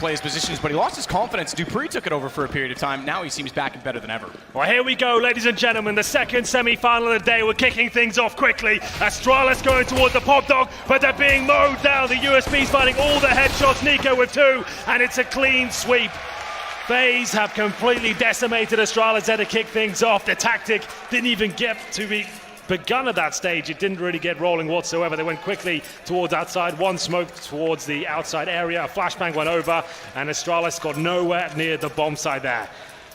play his positions, but he lost his confidence. Dupree took it over for a period of time. Now he seems back and better than ever. Well, here we go, ladies and gentlemen. The second semi-final of the day. We're kicking things off quickly. Astralis going towards the Pop Dog, but they're being mowed down. The USB's finding all the headshots. Nico with 2, and it's a clean sweep. FaZe have completely decimated Astralis there to kick things off. The tactic didn't even get to be begun at that stage. It didn't really get rolling whatsoever. They went quickly towards outside. One smoke towards the outside area. A flashbang went over, and Astralis got nowhere near the bomb site there.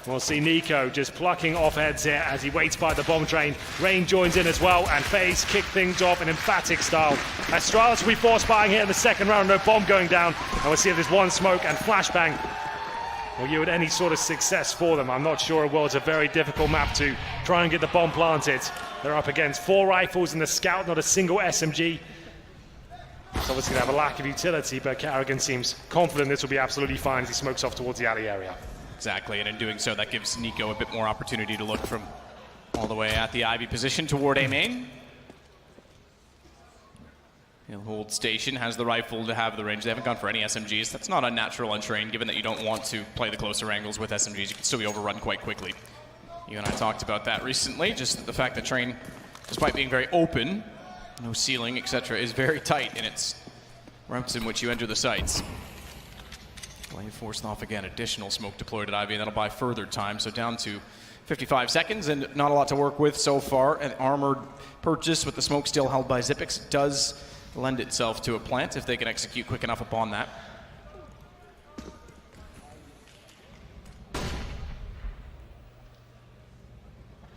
We'll see Nico just plucking off heads here as he waits by the bomb train. Rain joins in as well, and FaZe kick things off in emphatic style. Astralis will be force buying here in the second round. No bomb going down, and we'll see if there's one smoke and flashbang will yield any sort of success for them. I'm not sure it will. It's a very difficult map to try and get the bomb planted. They're up against 4 rifles in the Scout, not a single SMG. It's obviously going to have a lack of utility, but Carrigan seems confident this will be absolutely fine as he smokes off towards the alley area. Exactly, and in doing so, that gives Nico a bit more opportunity to look from all the way at the Ivy position toward A main. He'll hold station, has the rifle to have the range. They haven't gone for any SMGs. That's not unnatural on train, given that you don't want to play the closer angles with SMGs. You can still be overrun quite quickly. You and I talked about that recently, just the fact that train, despite being very open, no ceiling, etc., is very tight in its routes in which you enter the sites. Blade forced off again, additional smoke deployed at Ivy, and that'll buy further time, so down to 55 seconds and not a lot to work with so far. An armored purchase with the smoke still held by Xyp9x does lend itself to a plant if they can execute quick enough upon that.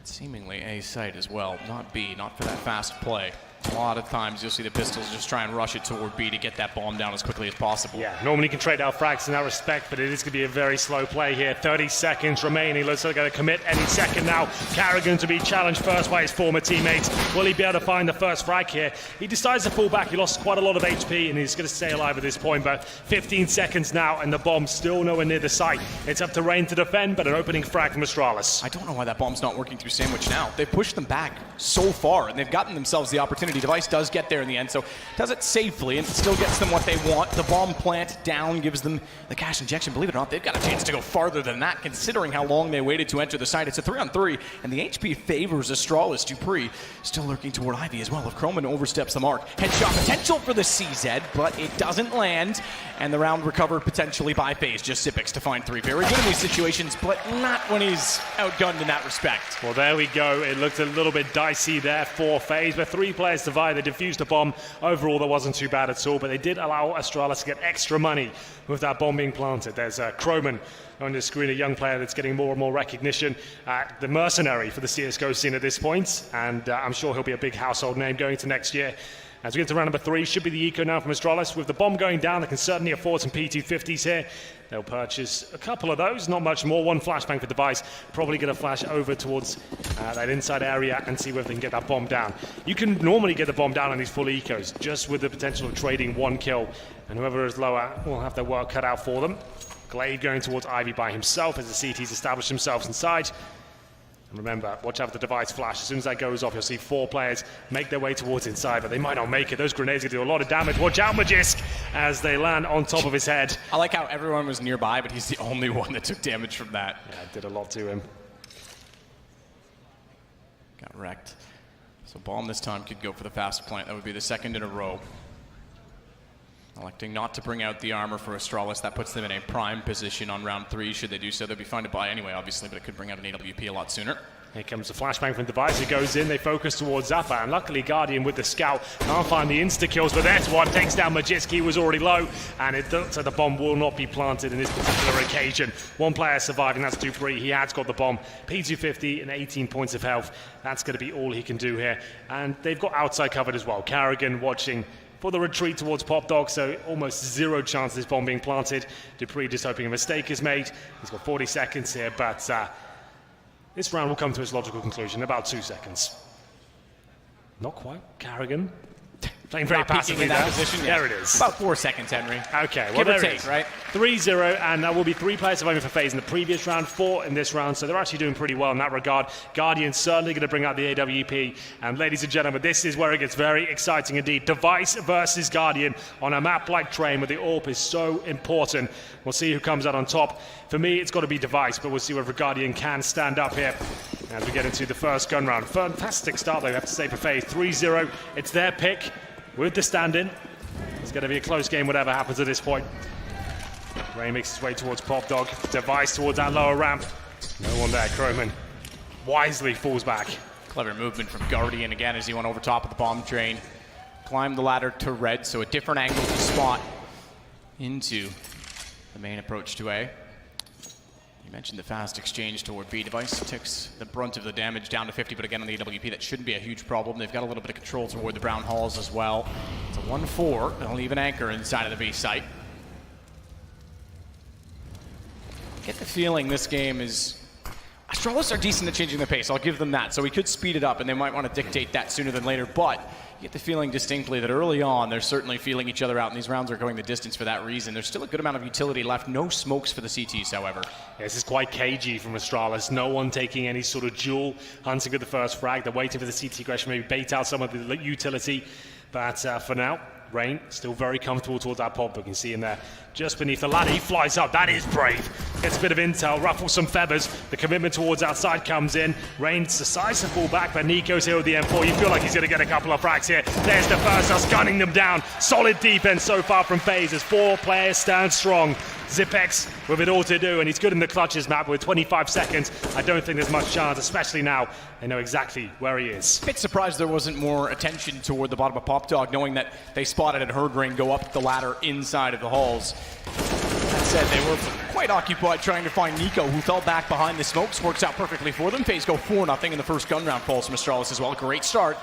Seemingly A site as well, not B, not for that fast play. A lot of times you'll see the Pistols just try and rush it toward B to get that bomb down as quickly as possible. Yeah, normally you can trade out frags in that respect, but it is going to be a very slow play here. 30 seconds remaining. Looks like they're going to commit any second now. Carrigan to be challenged first by his former teammates. Will he be able to find the first frag here? He decides to fall back. He lost quite a lot of HP, and he's going to stay alive at this point, but 15 seconds now, and the bomb's still nowhere near the site. It's up to Rain to defend, but an opening frag from Astralis. I don't know why that bomb's not working through Sandwich now. They've pushed them back so far, and they've gotten themselves the opportunity. Device does get there in the end, so does it safely and still gets them what they want. The bomb plant down gives them the cash injection. Believe it or not, they've got a chance to go farther than that, considering how long they waited to enter the site. It's a 3-on-3, and the HP favors Astralis. Dupree still lurking toward Ivy as well. If Croman oversteps the mark, headshot potential for the CZ, but it doesn't land, and the round recovered potentially by FaZe. Just Xyp9x to find 3. Very good in these situations, but not when he's outgunned in that respect. Well, there we go. It looked a little bit dicey there for FaZe, but 3 players survived. They defused a bomb. Overall, that wasn't too bad at all, but they did allow Astralis to get extra money with that bomb being planted. There's Croman on the screen, a young player that's getting more and more recognition. The mercenary for the CSGO scene at this point, and I'm sure he'll be a big household name going into next year. As we get to round number 3, should be the eco now from Astralis. With the bomb going down, they can certainly afford some P250s here. They'll purchase a couple of those, not much more. 1 flashbang for Device. Probably going to flash over towards that inside area and see whether they can get that bomb down. You can normally get the bomb down on these full ecos, just with the potential of trading 1 kill. And whoever is lower will have their work cut out for them. Glade going towards Ivy by himself as the CTs establish themselves inside. And remember, watch out for the Device flash. As soon as that goes off, you'll see 4 players make their way towards inside, but they might not make it. Those grenades are going to do a lot of damage. Watch out, Magisk, as they land on top of his head. I like how everyone was nearby, but he's the only one that took damage from that. Yeah, it did a lot to him. Got wrecked. So bomb this time could go for the fast plant. That would be the 2nd in a row. Electing not to bring out the armor for Astralis. That puts them in a prime position on round 3. Should they do so, they'll be fine to buy anyway, obviously, but it could bring out an AWP a lot sooner. Here comes the flashbang from Device. It goes in. They focus towards Zappa, and luckily Guardian with the scout can't find the insta-kills, but that's what takes down Magisk. He was already low, and it looks like the bomb will not be planted in this particular occasion. 1 player surviving, that's Dupree. He has got the bomb. P250 and 18 points of health. That's going to be all he can do here. And they've got outside covered as well. Carrigan watching for the retreat towards Pop Dog, so almost 0 chance of this bomb being planted. Dupree just hoping a mistake is made. He's got 40 seconds here, but this round will come to its logical conclusion in about 2 seconds. Not quite. Carrigan Playing very not peeking passively in that there. position. There it is. About 4 seconds, Henry. Okay, well, give or there it take, is. right? 3-0, and that will be 3 players surviving for FaZe in the previous round, 4 in this round, so they're actually doing pretty well in that regard. Guardian certainly going to bring out the AWP, and ladies and gentlemen, this is where it gets very exciting indeed. Device versus Guardian on a map like Train, where the AWP is so important. We'll see who comes out on top. For me, it's got to be Device, but we'll see whether Guardian can stand up here as we get into the first gun round. Fantastic start, though, I have to say, for FaZe. 3-0, it's their pick with the stand-in. It's going to be a close game, whatever happens at this point. Ray makes his way towards Pop Dog. Device towards that lower ramp. No one there. Croman wisely falls back. Clever movement from Guardian again as he went over top of the bomb train. Climbed the ladder to red, so a different angle to spot into the main approach to A. You mentioned the fast exchange toward B. Device takes the brunt of the damage down to 50, but again on the AWP that shouldn't be a huge problem. They've got a little bit of control toward the brown halls as well. It's a 1-4. They'll leave an anchor inside of the B site. Get the feeling this game is... Astralis are decent at changing the pace, I'll give them that. So we could speed it up and they might want to dictate that sooner than later, but you get the feeling distinctly that early on they're certainly feeling each other out, and these rounds are going the distance for that reason. There's still a good amount of utility left. No smokes for the CTs, however. Yeah, this is quite cagey from Astralis. No one taking any sort of duel, hunting at the first frag. They're waiting for the CT aggression, maybe bait out some of the utility. But for now, Rain still very comfortable towards that pop. We can see him there just beneath the ladder. He flies up. That is brave. Gets a bit of intel, ruffles some feathers. The commitment towards outside comes in. Rain's decides to fall back, but Nico's here with the M4. You feel like he's going to get a couple of frags here. There's the first, us gunning them down. Solid defense so far from FaZe as 4 players stand strong. Zipex with it all to do, and he's good in the clutches map with 25 seconds. I don't think there's much chance, especially now. They know exactly where he is. A bit surprised there wasn't more attention toward the bottom of Pop Dog, knowing that they spotted and heard Rain go up the ladder inside of the halls. That said, they were quite occupied trying to find Nico, who fell back behind the smokes. Works out perfectly for them. FaZe go 4-0 in the first gun round. Falls from Astralis as well. Great start.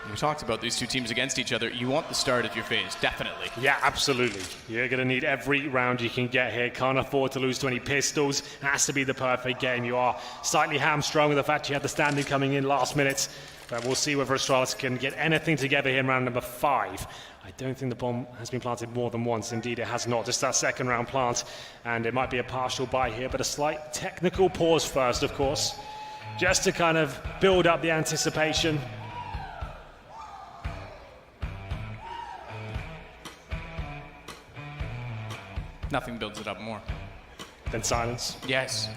We talked about these two teams against each other. You want the start if you're FaZe, definitely. Yeah, absolutely. You're going to need every round you can get here. Can't afford to lose to any pistols. Has to be the perfect game. You are slightly hamstrung with the fact you had the standing coming in last minute. But we'll see whether Astralis can get anything together here in round number 5. I don't think the bomb has been planted more than once. Indeed, it has not. Just that second round plant. And it might be a partial buy here, but a slight technical pause first, of course. Just to kind of build up the anticipation. Nothing builds it up more. Then silence. Yes.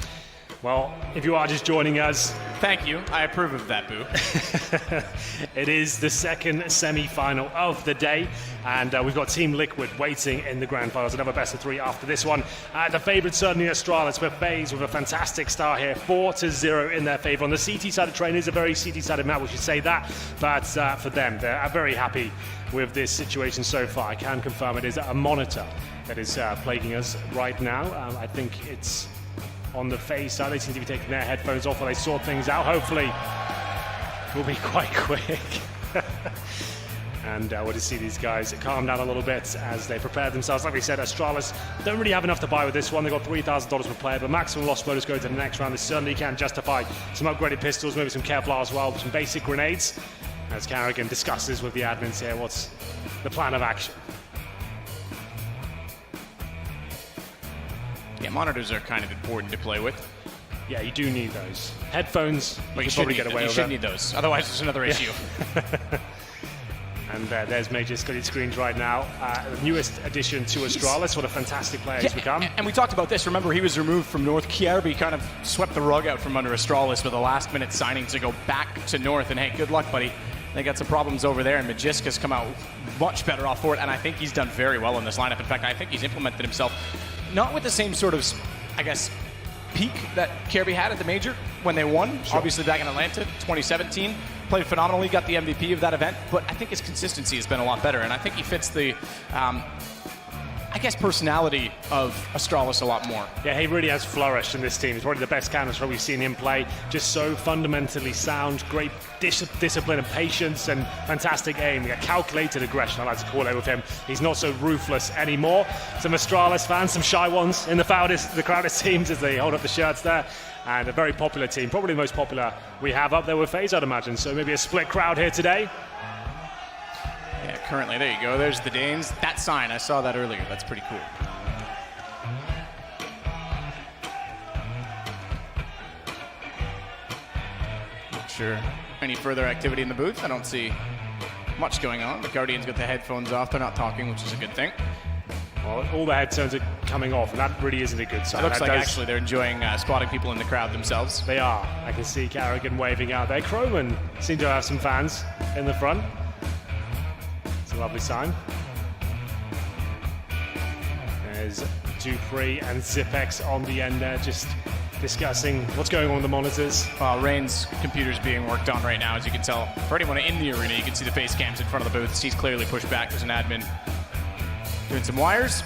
Well, if you are just joining us, thank you. I approve of that, Boo. it is the second semi-final of the day, and we've got Team Liquid waiting in the grand finals. Another best of 3 after this one. The favourite certainly Astralis, but FaZe with a fantastic start here, 4-0 in their favour. On the CT side of Train, is a very CT-sided map, we should say that, but for them, they're very happy with this situation so far. I can confirm it is a monitor that is plaguing us right now. I think it's on the FaZe side. They seem to be taking their headphones off while they sort things out. Hopefully, we'll be quite quick. And we'll just see these guys calm down a little bit as they prepare themselves. Like we said, Astralis don't really have enough to buy with this one. They've got $3,000 per player, but maximum loss bonus going to the next round. They certainly can justify some upgraded pistols, maybe some Kevlar as well, some basic grenades. As Carrigan discusses with the admins here, what's the plan of action? Yeah, monitors are kind of important to play with. Yeah, you do need those. Headphones, but you can probably get away with. You should need those, otherwise there's another issue. And there's Major studied screens right now. The newest addition to Astralis. What a fantastic player he's become. And we talked about this. Remember, he was removed from North. Kierby kind of swept the rug out from under Astralis with a last-minute signing to go back to North. And hey, good luck, buddy. They got some problems over there, and Magiska's come out much better off for it. And I think he's done very well in this lineup. In fact, I think he's implemented himself not with the same sort of, I guess, peak that Kierby had at the Major when they won. Sure. Obviously back in Atlanta, 2017. Played phenomenally, got the MVP of that event, but I think his consistency has been a lot better, and I think he fits the, I guess, personality of Astralis a lot more. Yeah, he really has flourished in this team. He's probably the best canister we've seen him play. Just so fundamentally sound, great discipline and patience, and fantastic aim. A calculated aggression, I like to call it with him. He's not so ruthless anymore. Some Astralis fans, some shy ones in the crowdest teams as they hold up the shirts there. And a very popular team, probably the most popular we have up there with FaZe, I'd imagine. So maybe a split crowd here today. Yeah, currently. There you go. There's the Danes. That sign, I saw that earlier. That's pretty cool. Not sure any further activity in the booth. I don't see much going on. The Guardians got the headphones off. They're not talking, which is a good thing. Well, all the headphones are coming off, and that really isn't a good sign. It looks like actually they're enjoying spotting people in the crowd themselves. They are. I can see Carrigan waving out there. Croman seem to have some fans in the front. It's a lovely sign. There's Dupree and Zipex on the end there, just discussing what's going on with the monitors. Well, Rain's computer's being worked on right now, as you can tell. For anyone in the arena, you can see the face cams in front of the booth. He's clearly pushed back. There's an admin doing some wires.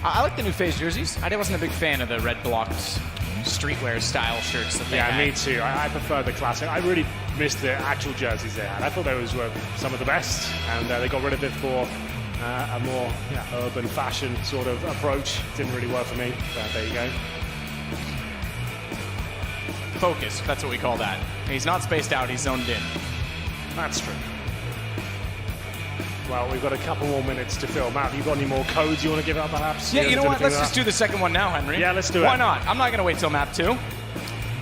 I like the new FaZe jerseys. I wasn't a big fan of the red blocked streetwear style shirts that they had. Yeah, me too. I prefer the classic. I really missed the actual jerseys they had. I thought those were some of the best, and they got rid of it for a more urban fashion sort of approach. Didn't really work for me, but there you go. Focus, that's what we call that. He's not spaced out, he's zoned in. That's true. Well, we've got a couple more minutes to fill. Matt, have you got any more codes you want to give out, perhaps? Yeah, you know what? Let's just do the second one now, Henry. Yeah, let's do it. Why not? I'm not going to wait till map 2.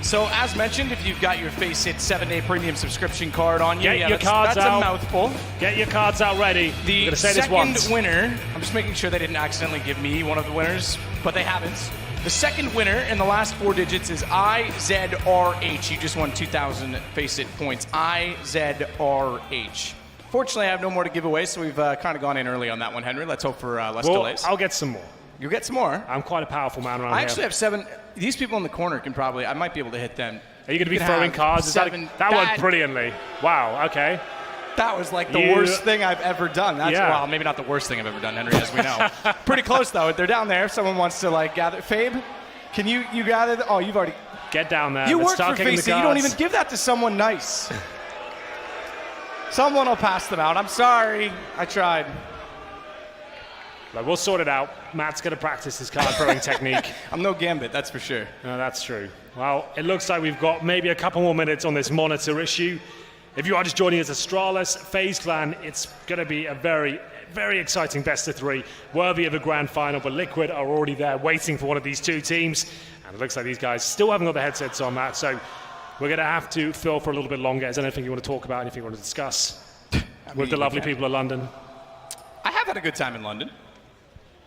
So, as mentioned, if you've got your FaceIt 7-day premium subscription card on you, Get your cards that's out. A mouthful. Get your cards out ready. The I'm say second this once. winner, I'm just making sure they didn't accidentally give me one of the winners, but they haven't. The second winner in the last 4 digits is IZRH. You just won 2,000 FaceIt points. IZRH. Fortunately, I have no more to give away, so we've kind of gone in early on that one, Henry. Let's hope for less delays. I'll get some more. You'll get some more. I'm quite a powerful man around here. I actually have 7. These people in the corner can probably, I might be able to hit them. Are you going to be throwing cards? That worked brilliantly. Wow, okay. That was like the worst thing I've ever done. Well, maybe not the worst thing I've ever done, Henry, as we know. Pretty close, though. They're down there. If someone wants to, like, gather. Fabe, can you gather? Oh, you've already. Get down there. You Let's work for FaZe. You don't even give that to someone nice. Someone will pass them out. I'm sorry. I tried. Like, we'll sort it out. Matt's going to practice his card throwing technique. I'm no Gambit, that's for sure. No, that's true. Well, it looks like we've got maybe a couple more minutes on this monitor issue. If you are just joining us, Astralis, FaZe Clan, it's going to be a very, very exciting best of 3, worthy of a grand final, but Liquid are already there waiting for one of these 2 teams. And it looks like these guys still haven't got the headsets on, Matt, so we're going to have to fill for a little bit longer. Is there anything you want to talk about, anything you want to discuss with the lovely people of London? I have had a good time in London.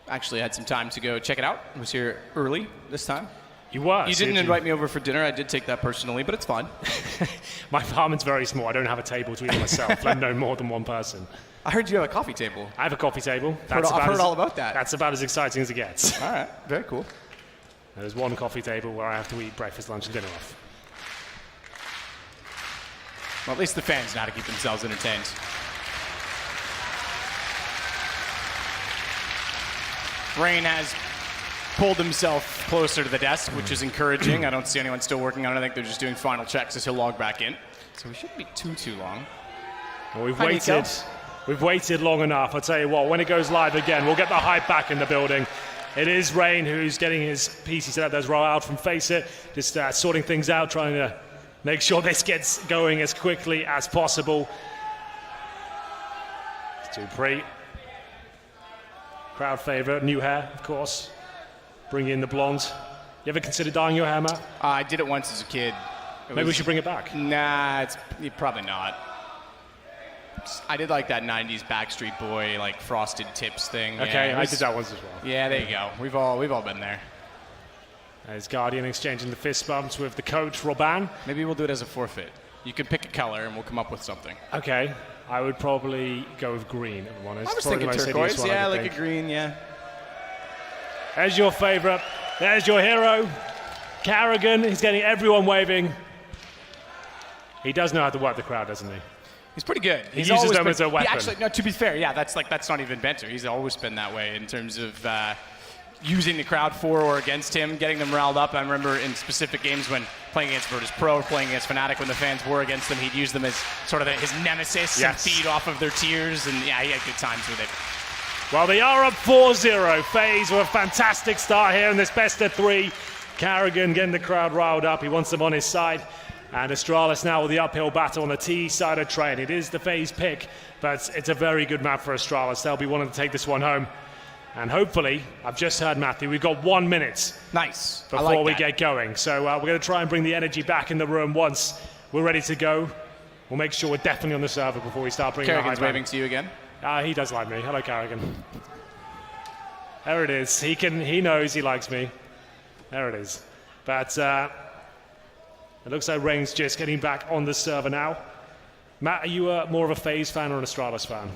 Actually had some time to go check it out. I was here early this time. You were. You didn't invite me over for dinner. I did take that personally, but it's fine. My apartment's very small. I don't have a table to eat myself, let alone more than one person. I heard you have a coffee table. I have a coffee table. I've heard all about that. That's about as exciting as it gets. All right, very cool. There's one coffee table where I have to eat breakfast, lunch, and dinner off. Well, at least the fans know how to keep themselves entertained. Rain has pulled himself closer to the desk, which is encouraging. I don't see anyone still working on it. I think they're just doing final checks as he'll log back in. So we shouldn't be too long. Well, we've waited long enough. I'll tell you what, when it goes live again, we'll get the hype back in the building. It is Rain who's getting his PC set up. There's Raoul from FaceIt, just sorting things out, trying to make sure this gets going as quickly as possible. It's Dupree. Crowd favorite, new hair, of course. Bring in the blonde. You ever considered dyeing your hair, Matt? I did it once as a kid. Maybe we should bring it back. Nah, probably not. I did like that 90s Backstreet Boy, like frosted tips thing. Okay, yeah, I did that once as well. Yeah, there you go. We've all been there. There's Guardian exchanging the fist bumps with the coach, Robin. Maybe we'll do it as a forfeit. You can pick a color and we'll come up with something. Okay, I would probably go with green, if I'm honest. I was thinking turquoise. Yeah, like a green, yeah. There's your favorite. There's your hero. Carrigan, he's getting everyone waving. He does know how to work the crowd, doesn't he? He's pretty good. He uses them as a weapon. Actually, no, to be fair, yeah, that's not even banter. He's always been that way in terms of using the crowd for or against him, getting them riled up. I remember in specific games when playing against Virtus Pro or playing against Fnatic, when the fans were against them, he'd use them as sort of his nemesis and feed off of their tears. And yeah, he had good times with it. Well, they are up 4-0. FaZe with a fantastic start here in this best of 3. Carrigan getting the crowd riled up. He wants them on his side. And Astralis now with the uphill battle on the T side of train. It is the FaZe pick, but it's a very good map for Astralis. They'll be wanting to take this one home. And hopefully, I've just heard Matthew, we've got 1 minute Nice. before we get going. So we're going to try and bring the energy back in the room once we're ready to go. We'll make sure we're definitely on the server before we start bringing Kerrigan's waving to you again. He does like me. Hello, Kerrigan. There it is. He knows he likes me. There it is. But it looks like Rain's just getting back on the server now. Matt, are you more of a FaZe fan or an Astralis fan?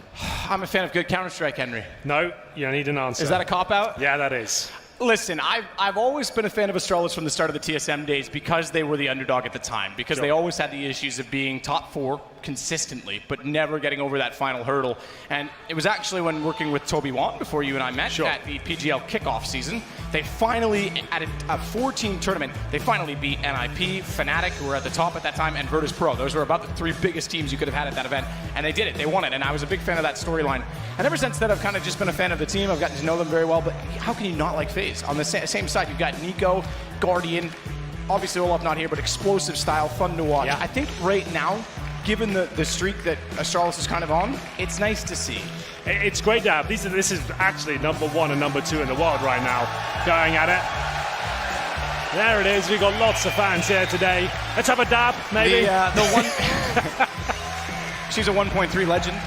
I'm a fan of good Counter-Strike, Henry. No, you need an answer. Is that a cop-out? Yeah, that is. Listen, I've always been a fan of Astralis from the start of the TSM days because they were the underdog at the time, because they always had the issues of being top 4 consistently, but never getting over that final hurdle. And it was actually when working with Toby Wan before you and I met at the PGL kickoff season, they finally, at a 4-team tournament, they finally beat NIP, Fnatic, who were at the top at that time, and Virtus Pro. Those were about the 3 biggest teams you could have had at that event, and they did it. They won it, and I was a big fan of that storyline. And ever since then, I've kind of just been a fan of the team. I've gotten to know them very well, but how can you not like FaZe? On the same side, you've got Nico, Guardian, obviously Olaf not here, but explosive style, fun to watch. Yeah. I think right now, given the streak that Astralis is kind of on, it's nice to see. It's great to have. This is actually number 1 and number 2 in the world right now, going at it. There it is. We've got lots of fans here today. Let's have a dab, maybe. The one. She's a 1.3 legend.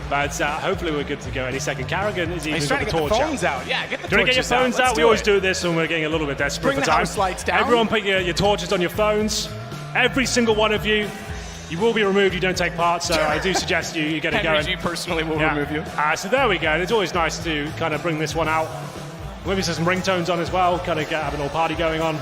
But hopefully we're good to go any second. Kerrigan is even He's trying to get the phones out. Yeah, get the torches out. Do you want to get your phones out? We always do this when we're getting a little bit desperate Bring for the time. house lights down. Everyone put your torches on your phones. Every single one of you. You will be removed. You don't take part, so I do suggest you get it going. Henry G personally will remove you. So there we go. It's always nice to kind of bring this one out. Maybe some ringtones on as well, kind of have a little party going on.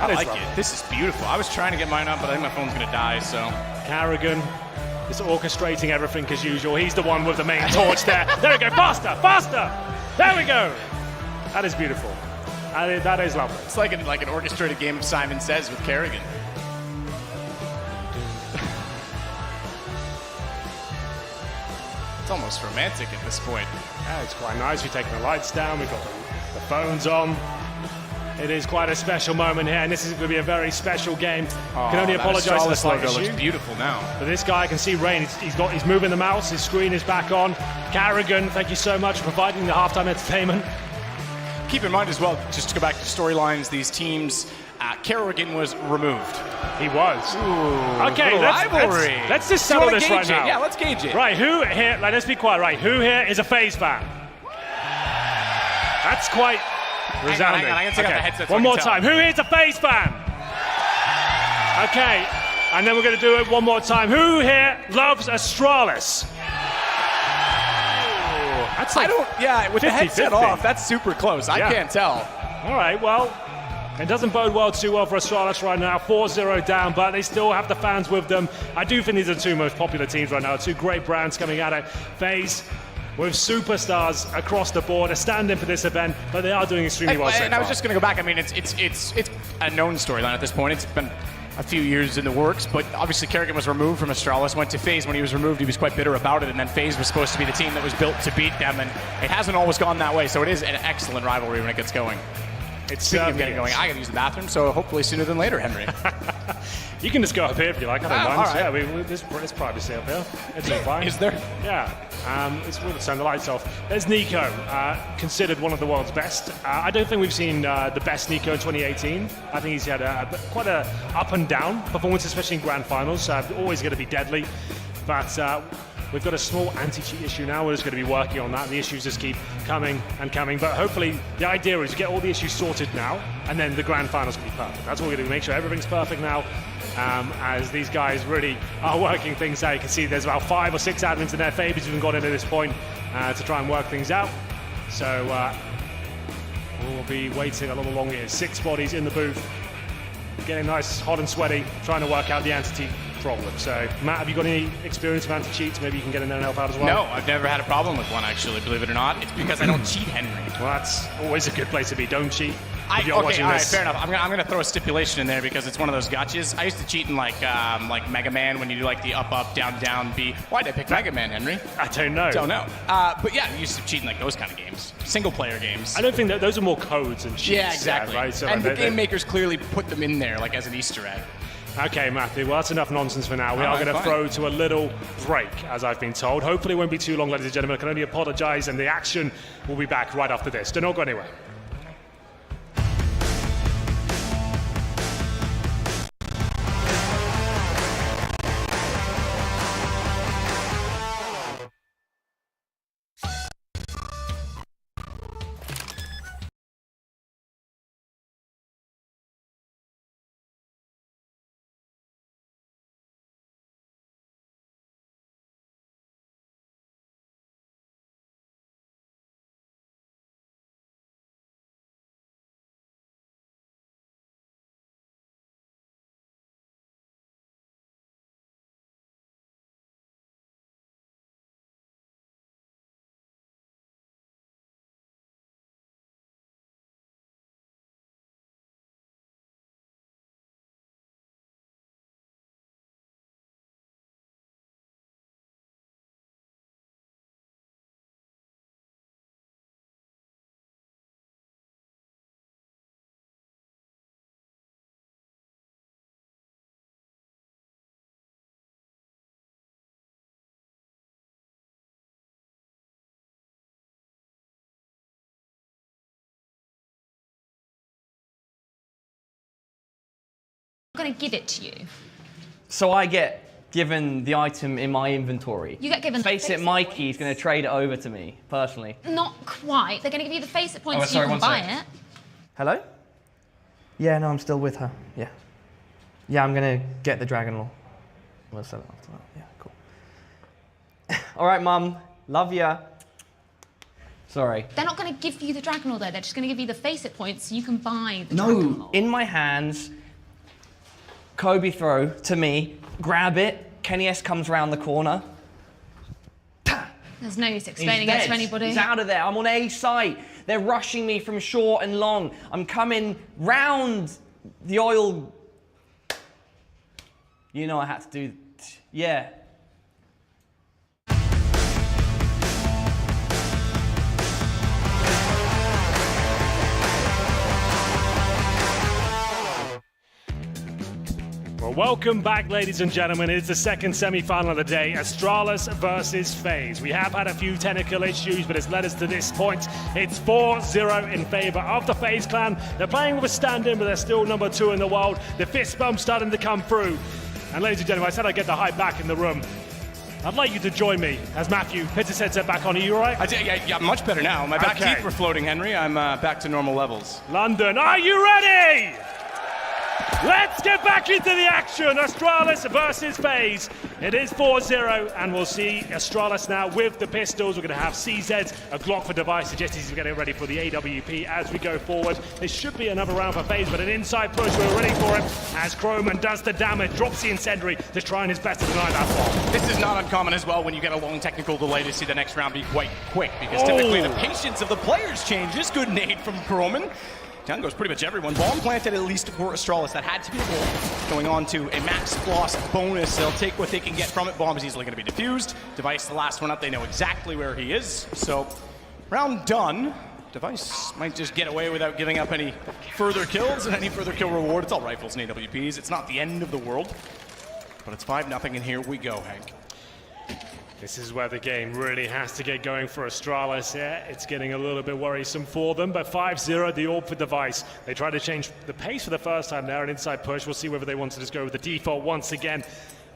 I like it. This is beautiful. I was trying to get mine up, but I think my phone's going to die, so. Kerrigan is orchestrating everything as usual. He's the one with the main torch there. There we go. Faster, faster. There we go. That is beautiful. That is lovely. It's like an orchestrated game of Simon Says with Kerrigan. It's almost romantic at this point. Yeah, it's quite nice. We've taken the lights down. We've got the phones on. It is quite a special moment here, and this is going to be a very special game. Can only apologise for the slight issue. Looks beautiful now. But this guy, I can see Rain. He's moving the mouse. His screen is back on. Kerrigan, thank you so much for providing the halftime entertainment. Keep in mind as well, just to go back to storylines, these teams, Kerrigan was removed. He was. Ooh, okay, let's just settle this right now. Yeah, let's gauge it. Right, who here, let's be quiet, right, who here is a FaZe fan? That's quite resounding. Hang on, I'm going to take out the headset. One more time, who here is a FaZe fan? Okay, and then we're going to do it one more time. Who here loves Astralis? That's like with 50, the headset 50. off, that's super close. I can't tell. All right, well, it doesn't bode too well for Astralis right now. 4-0 down, but they still have the fans with them. I do think these are the 2 most popular teams right now. 2 great brands coming at it. FaZe with superstars across the board are standing for this event, but they are doing extremely well so far. And I was just going to go back. I mean, it's a known storyline at this point. It's been a few years in the works, but obviously Kerrigan was removed from Astralis, went to FaZe. When he was removed, he was quite bitter about it, and then FaZe was supposed to be the team that was built to beat them, and it hasn't always gone that way, so it is an excellent rivalry when it gets going. Speaking of getting going, I got to use the bathroom, so hopefully sooner than later, Henry. You can just go up here if you like. I don't mind. All right. Yeah, there's privacy up here. It's all fine. Is there? Yeah. We'll turn the lights off. There's Nico, considered one of the world's best. I don't think we've seen the best Nico in 2018. I think he's had quite a up and down performance, especially in grand finals. Always going to be deadly, but we've got a small anti-cheat issue now. We're just going to be working on that. The issues just keep coming and coming, but hopefully the idea is to get all the issues sorted now, and then the grand finals can be perfect. That's what we're going to do. Make sure everything's perfect now. As these guys really are working things out. You can see there's about 5 or 6 admins in there. FaZe's even got into this point to try and work things out. So we'll be waiting a little longer here. 6 bodies in the booth, getting nice, hot and sweaty, trying to work out the anti-cheat problem. So, Matt, have you got any experience with anti-cheats? Maybe you can get in there and help out as well? No, I've never had a problem with one, actually, believe it or not. It's because I don't cheat, Henry. Well, that's always a good place to be. Don't cheat. if you're watching all right, this. fair enough. I'm gonna throw a stipulation in there because it's one of those gotchas. I used to cheat in like Mega Man when you do like the up, down, down, B. Why did I pick Mega Man, Henry? I don't know. Don't know. But yeah, I used to cheat in like those kind of games, single player games. I don't think that those are more codes and cheats. Yeah, exactly. Right? So and the game makers clearly put them in there like as an Easter egg. Okay, Matthew, well, that's enough nonsense for now. We are going to throw to a little break, as I've been told. Hopefully it won't be too long, ladies and gentlemen. I can only apologize, and the action will be back right after this. Do not go anywhere. I'm going to give it to you. So I get given the item in my inventory. You get given Face it, Mikey's going to trade it over to me, personally. Not quite. They're going to give you the face it points so sorry, you can one buy sec. it. Hello? Yeah, no, I'm still with her. Yeah. Yeah, I'm going to get the Dragon Law. We'll sell it after that. Yeah, cool. All right, Mum. Love ya. Sorry. They're not going to give you the Dragon Law, though. They're just going to give you the face it points so you can buy the Dragon Law. No, in my hands, Kobe throw to me, grab it, Kenny S comes round the corner. There's no use explaining it to anybody. He's out of there. I'm on A site. They're rushing me from short and long. I'm coming round the oil. You know I had to do, yeah. Well, welcome back, ladies and gentlemen. It's the second semi-final of the day, Astralis versus FaZe. We have had a few technical issues, but it's led us to this point. It's 4-0 in favor of the FaZe clan. They're playing with a stand-in, but they're still number 2 in the world. The fist bump starting to come through. And ladies and gentlemen, I said I'd get the hype back in the room. I'd like you to join me as Matthew puts his headset back on. Are you all right? Yeah, much better now. My back teeth were floating, Henry. I'm back to normal levels. London, are you ready? Let's get back into the action. Astralis versus FaZe. It is 4-0, and we'll see Astralis now with the pistols. We're going to have CZ, a Glock for device, suggests he's getting ready for the AWP as we go forward. This should be another round for FaZe, but an inside push, we're ready for it as Croman does the damage, drops the incendiary, just trying his best to deny that bomb. This is not uncommon as well when you get a long technical delay to see the next round be quite quick, because typically the patience of the players changes. Good nade from Croman. Down goes pretty much everyone. Bomb planted at least for Astralis. That had to be a goal. Going on to a max loss bonus. They'll take what they can get from it. Bomb is easily going to be defused. Device, the last one up. They know exactly where he is. So, round done. Device might just get away without giving up any further kills and any further kill reward. It's all rifles and AWPs. It's not the end of the world. But it's 5-0, and here we go, Hank. This is where the game really has to get going for Astralis. Yeah, it's getting a little bit worrisome for them, but 5-0, the AWP for device. They try to change the pace for the first time there, an inside push. We'll see whether they want to just go with the default once again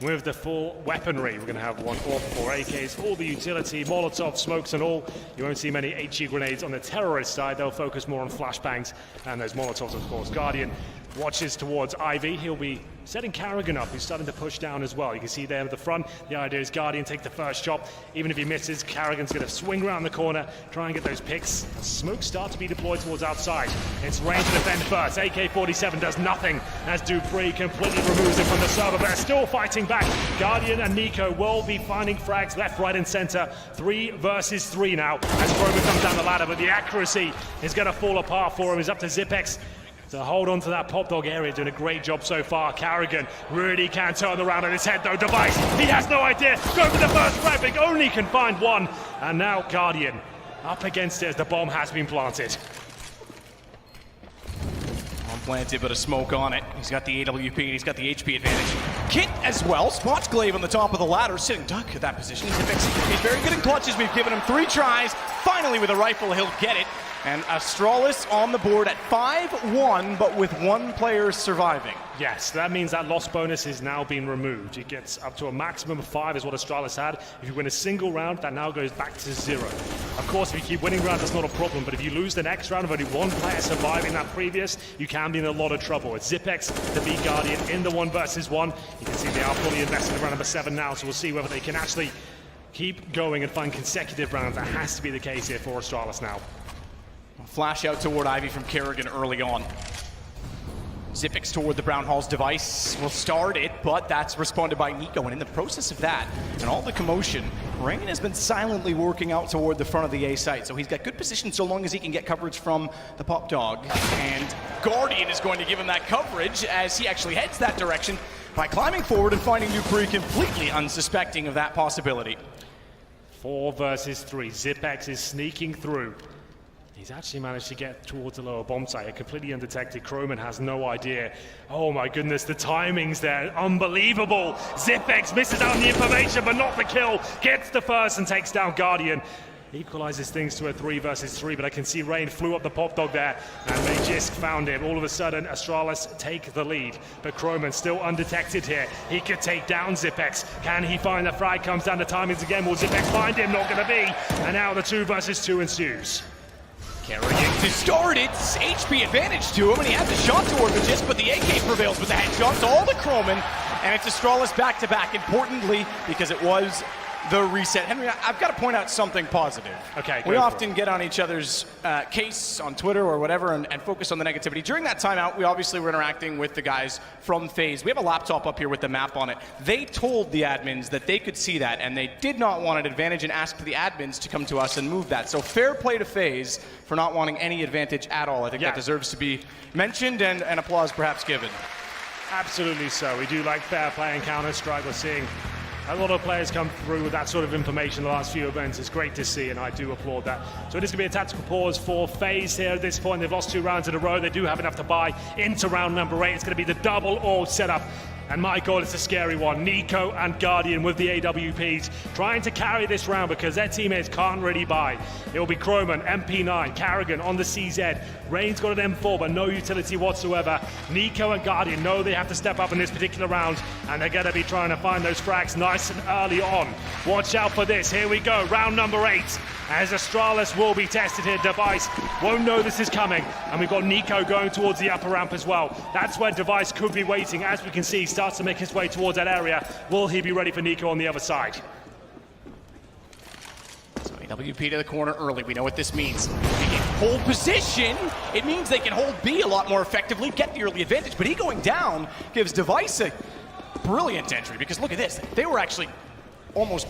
with the full weaponry. We're going to have 1 AWP, 4 AKs, all the utility, Molotov, smokes and all. You won't see many HE grenades on the terrorist side. They'll focus more on flashbangs and those Molotovs, of course. Guardian watches towards Ivy. He'll be setting Carrigan up, who's starting to push down as well. You can see there at the front, the idea is Guardian take the first shot. Even if he misses, Carrigan's going to swing around the corner, try and get those picks. Smoke start to be deployed towards outside. It's range to defend first. AK-47 does nothing as Dupree completely removes it from the server, but they're still fighting back. Guardian and Nico will be finding frags left, right, and center. 3 versus 3 now as Roman comes down the ladder, but the accuracy is going to fall apart for him. He's up to Zipex to hold on to that pop dog area, doing a great job so far. Carrigan really can turn around on his head though. Device, he has no idea. Go for the first frag, but only can find one. And now Guardian up against it as the bomb has been planted. Planted, but a smoke on it. He's got the AWP and he's got the HP advantage. Kit as well. Spots Glaive on the top of the ladder, sitting duck at that position. He's very good in clutches. We've given him 3 tries. Finally, with a rifle, he'll get it. And Astralis on the board at 5-1, but with 1 player surviving. Yes, that means that loss bonus is now being removed. It gets up to a maximum of 5 is what Astralis had. If you win a single round, that now goes back to 0. Of course, if you keep winning rounds, that's not a problem, but if you lose the next round of only 1 player surviving that previous, you can be in a lot of trouble. It's Zipex to beat Guardian in the 1 versus 1. You can see they are fully invested in round number 7 now, so we'll see whether they can actually keep going and find consecutive rounds. That has to be the case here for Astralis now. Flash out toward Ivy from Kerrigan early on. Zipex toward the Brown Hall's device will start it, but that's responded by Nico. And in the process of that, and all the commotion, Rain has been silently working out toward the front of the A site. So he's got good position so long as he can get coverage from the pop dog. And Guardian is going to give him that coverage as he actually heads that direction by climbing forward and finding Dupree completely unsuspecting of that possibility. 4 versus 3. Zipex is sneaking through. He's actually managed to get towards the lower bomb site, completely undetected. Croman has no idea. Oh my goodness, the timings there, unbelievable. Zipex misses out on the information, but not the kill. Gets the first and takes down Guardian. Equalizes things to a 3 versus 3, but I can see Rain flew up the pop dog there, and Magisk found him. All of a sudden, Astralis take the lead, but Croman still undetected here. He could take down Zipex. Can he find the frag? Comes down to timings again. Will Zipex find him? Not gonna be. And now the 2 versus 2 ensues. Kerrigan to start it, HP advantage to him, and he has a shot toward Magisk, but the AK prevails with the headshots, all to Croman, and it's Astralis back-to-back, importantly, because it was the reset. Henry, I've got to point out something positive. Okay, we often get on each other's case on Twitter or whatever and focus on the negativity. During that timeout, we obviously were interacting with the guys from FaZe. We have a laptop up here with the map on it. They told the admins that they could see that, and they did not want an advantage and asked the admins to come to us and move that. So fair play to FaZe for not wanting any advantage at all. I think that deserves to be mentioned and applause perhaps given. Absolutely so. We do like fair play in Counter-Strike. We're seeing a lot of players come through with that sort of information the last few events. It's great to see, and I do applaud that. So it is going to be a tactical pause for FaZe here at this point. They've lost 2 rounds in a row. They do have enough to buy into round number 8. It's going to be the double or setup. And my goal is a scary one. Nico and Guardian with the AWPs trying to carry this round because their teammates can't really buy. It will be Croman, MP9, Carrigan on the CZ. Rain's got an M4, but no utility whatsoever. Nico and Guardian know they have to step up in this particular round, and they're going to be trying to find those frags nice and early on. Watch out for this. Here we go. Round number 8. As Astralis will be tested here. Device won't know this is coming. And we've got Nico going towards the upper ramp as well. That's where Device could be waiting. As we can see, starts to make his way towards that area. Will he be ready for Nico on the other side? So AWP to the corner early. We know what this means. They can hold position. It means they can hold B a lot more effectively, get the early advantage. But he going down gives Device a brilliant entry because look at this. They were actually almost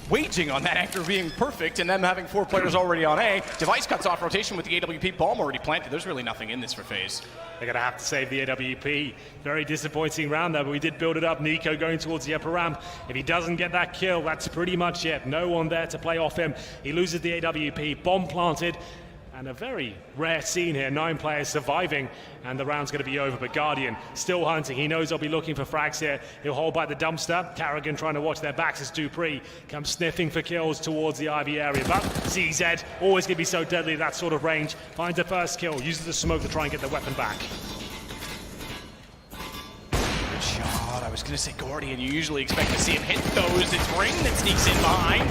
waging on that after being perfect and them having 4 players already on A. Device cuts off rotation with the AWP bomb already planted. There's really nothing in this for FaZe. They're going to have to save the AWP. Very disappointing round there, but we did build it up. Nico going towards the upper ramp. If he doesn't get that kill, that's pretty much it. No one there to play off him. He loses the AWP. Bomb planted. And a very rare scene here, 9 players surviving, and the round's going to be over. But Guardian still hunting. He knows they'll be looking for frags here. He'll hold by the dumpster. Carrigan trying to watch their backs as Dupree comes sniffing for kills towards the Ivy area. But CZ, always going to be so deadly at that sort of range. Finds the first kill, uses the smoke to try and get the weapon back. Good shot. I was going to say Guardian. You usually expect to see him hit those. It's Ring that sneaks in behind.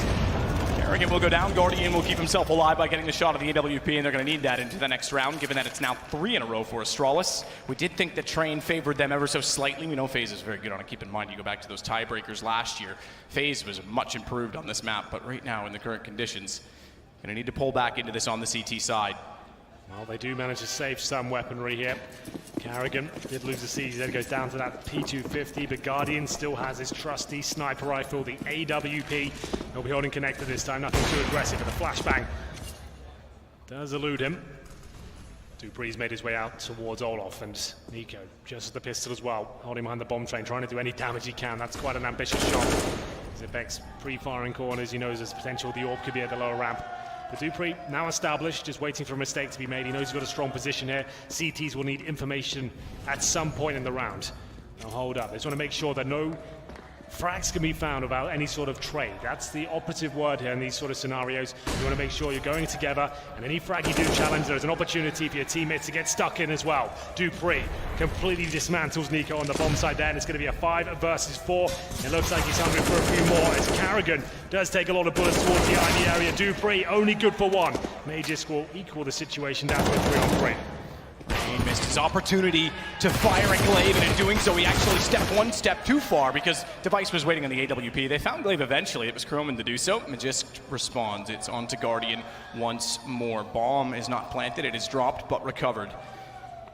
Carrigan will go down. Guardian will keep himself alive by getting the shot of the AWP, and they're going to need that into the next round, given that it's now 3 in a row for Astralis. We did think that Train favored them ever so slightly. We know FaZe is very good on it. Keep in mind, you go back to those tiebreakers last year. FaZe was much improved on this map, but right now, in the current conditions, going to need to pull back into this on the CT side. Well, they do manage to save some weaponry here. Carrigan did lose the CZ, goes down to that P250, but Guardian still has his trusty sniper rifle, the AWP. He'll be holding connected this time, nothing too aggressive, but the flashbang does elude him. Dupree's made his way out towards Olaf, and Nico, just as the pistol as well, holding behind the bomb train, trying to do any damage he can. That's quite an ambitious shot. Zipek's pre-firing corners, he knows there's potential the orb could be at the lower ramp. But Dupree, now established, just waiting for a mistake to be made. He knows he's got a strong position here. CTs will need information at some point in the round. Now hold up. They just want to make sure that no frags can be found about any sort of trade. That's the operative word here in these sort of scenarios. You want to make sure you're going together, and any frag you do challenge, there's an opportunity for your teammates to get stuck in as well. Dupree completely dismantles Nico on the bomb side there, and it's going to be a 5 versus 4. It looks like he's hungry for a few more, as Carrigan does take a lot of bullets towards the Ivy area. Dupree only good for 1. Magisk will equal the situation down to a 3-on-3. He missed his opportunity to fire at Glaive, and in doing so, he actually stepped 1 step too far because Device was waiting on the AWP. They found Glaive eventually. It was Croman to do so. Magisk responds. It's on to Guardian once more. Bomb is not planted. It is dropped, but recovered.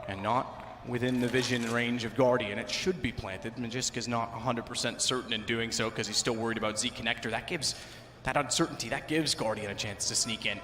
And not within the vision range of Guardian. It should be planted. Magisk is not 100% certain in doing so because he's still worried about Z Connector. That gives that uncertainty. That gives Guardian a chance to sneak in.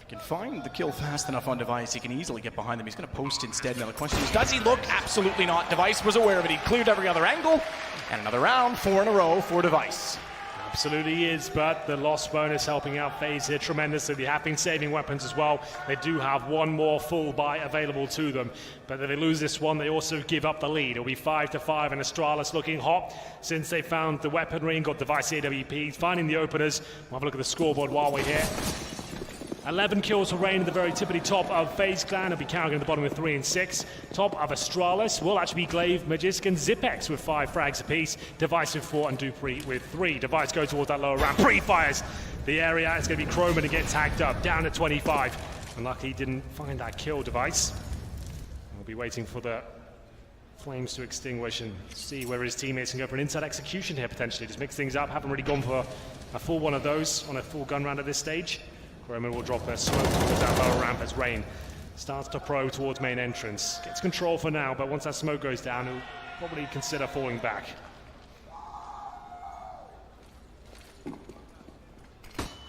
Can find the kill fast enough on Device, he can easily get behind them. He's going to post instead. Now the question is, does he look? Absolutely not. Device was aware of it. He cleared every other angle. And another round, 4 in a row for Device. Absolutely is, but the loss bonus helping out FaZe here tremendously. They have been saving weapons as well. They do have 1 more full buy available to them. But if they lose this one, they also give up the lead. It'll be 5-5, and Astralis looking hot since they found the weaponry and got Device AWPs, finding the openers. We'll have a look at the scoreboard while we're here. 11 kills for Rain at the very tippity top of FaZe Clan. It'll be Carrigan at the bottom with 3 and 6. Top of Astralis will actually be Glaive, Magisk, and Zipex with 5 frags apiece. Device with 4 and Dupree with 3. Device goes towards that lower ramp. Pre-fires the area. It's going to be Croman to get tagged up. Down to 25. Unlucky he didn't find that kill, Device. We'll be waiting for the flames to extinguish and see where his teammates can go for an inside execution here potentially. Just mix things up. Haven't really gone for a full one of those on a full gun round at this stage. Croman will drop their smoke towards that lower ramp as Rain starts to probe towards main entrance. Gets control for now, but once that smoke goes down, he'll probably consider falling back.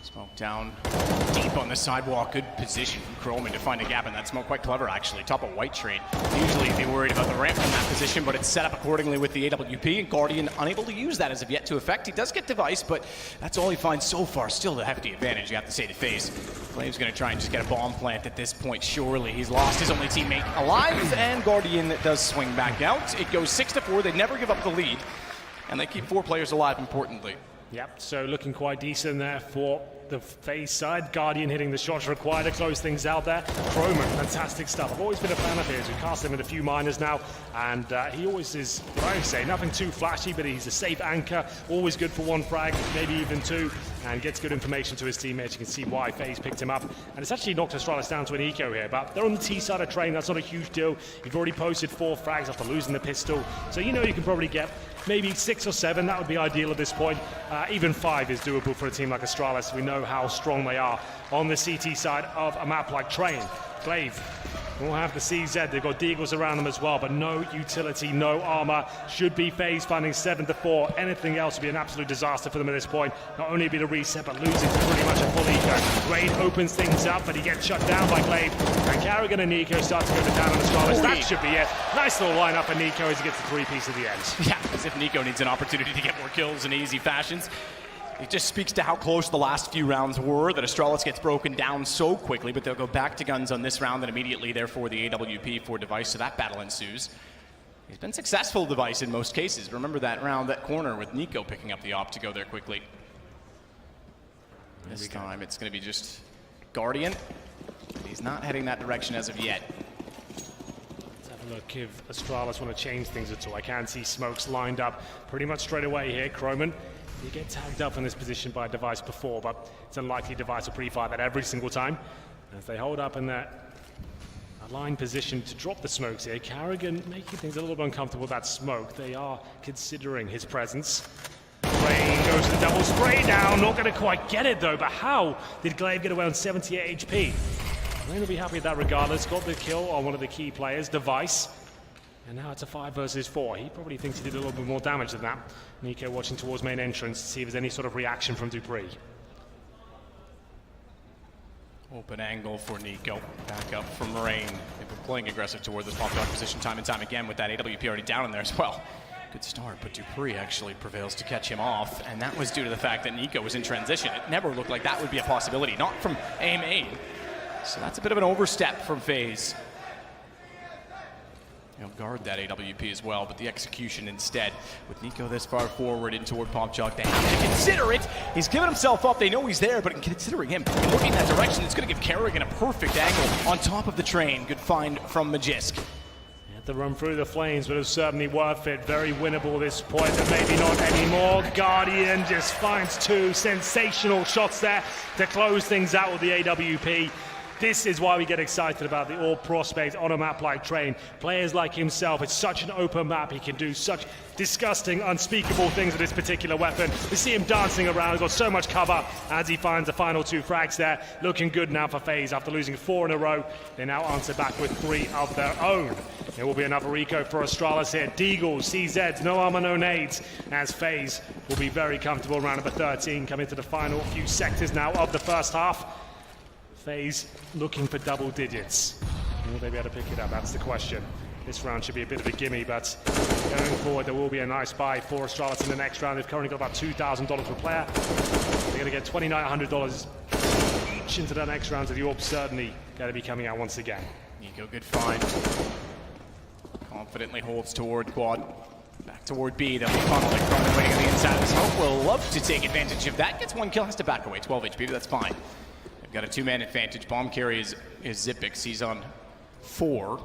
Smoke down deep on the sidewalk. Good position from Croman to find a gap in that smoke. Quite clever, actually. Top of White Train. Usually he'd be worried about the ramp from that position, but it's set up accordingly with the AWP, and Guardian unable to use that as of yet to effect. He does get Device, but that's all he finds so far. Still a hefty advantage, you have to say, to FaZe. Flame's going to try and just get a bomb plant at this point, surely. He's lost his only teammate alive, and Guardian does swing back out. It goes 6-4. They never give up the lead, and they keep 4 players alive, importantly. Yep, so looking quite decent there for the FaZe side. Guardian hitting the shots required to close things out there. Croman, fantastic stuff. I've always been a fan of his. We've cast him in a few minors now, and he always is, what I would say, nothing too flashy, but he's a safe anchor, always good for 1 frag, maybe even 2, and gets good information to his teammates. You can see why FaZe picked him up, and it's actually knocked Astralis down to an eco here, but they're on the T side of Train. That's not a huge deal. You've already posted 4 frags after losing the pistol, so you know you can probably get maybe 6 or 7. That would be ideal at this point. Even 5 is doable for a team like Astralis. We know how strong they are on the CT side of a map like Train. Glaive will have the CZ. They've got Deagles around them as well, but no utility, no armor. Should be FaZe finding 7-4. Anything else would be an absolute disaster for them at this point. Not only be the reset, but losing to pretty much a full eco. Rain opens things up, but he gets shut down by Glaive. And Carrigan and Nico start to go to town on Astralis. That should be it. Nice little lineup for Nico as he gets the 3-piece at the end. Yeah, as if Nico needs an opportunity to get more kills in easy fashions. It just speaks to how close the last few rounds were, that Astralis gets broken down so quickly, but they'll go back to guns on this round and immediately therefore the AWP for Device, so that battle ensues. He's been successful, Device, in most cases. Remember that round, that corner with Nico picking up the op to go there quickly. This time it's going to be just Guardian. He's not heading that direction as of yet. Let's have a look if Astralis want to change things at all. I can see smokes lined up pretty much straight away here. Croman You get tagged up in this position by Device before, but it's unlikely Device will pre-fire that every single time. As they hold up in that aligned position to drop the smokes here, Carrigan making things a little bit uncomfortable with that smoke. They are considering his presence. Rain goes to the double spray down, not going to quite get it though, but how did Glaive get away on 78 HP? Rain will be happy with that regardless. Got the kill on one of the key players, Device. And now it's a 5 versus 4. He probably thinks he did a little bit more damage than that. Nico watching towards main entrance to see if there's any sort of reaction from Dupree. Open angle for Nico. Back up from Rain. They've been playing aggressive toward this pop dog position time and time again with that AWP already down in there as well. Good start, but Dupree actually prevails to catch him off, and that was due to the fact that Nico was in transition. It never looked like that would be a possibility, not from A-main. So that's a bit of an overstep from FaZe. He'll guard that AWP as well, but the execution instead. With Nico this far forward in toward Popjock, they have to consider it. He's given himself up. They know he's there, but considering him and looking in that direction, it's going to give Carrigan a perfect angle on top of the train. Good find from Magisk. The run through the flames, but it was certainly worth it. Very winnable this point, but maybe not anymore. Guardian just finds 2 sensational shots there to close things out with the AWP. This is why we get excited about the all prospects on a map like Train. Players like himself, it's such an open map. He can do such disgusting, unspeakable things with this particular weapon. We see him dancing around, he's got so much cover as he finds the final 2 frags there. Looking good now for FaZe after losing 4 in a row. They now answer back with 3 of their own. There will be another eco for Astralis here. Deagles, CZs, no armor, no nades, as FaZe will be very comfortable around number 13, coming to the final few sectors now of the first half. FaZe looking for double digits. Will they be able to pick it up? That's the question. This round should be a bit of a gimme, but going forward, there will be a nice buy for Astralis in the next round. They've currently got about $2,000 per player. They're going to get $2,900 each into the next round, so the orb certainly going to be coming out once again. Nico, good find. Confidently holds toward quad. Back toward B, they'll be funneling from waiting on the inside. This Hope will love to take advantage of that. Gets 1 kill, has to back away. 12 HP, but that's fine. Got a 2-man advantage. Bomb carry is Zipix. He's on 4.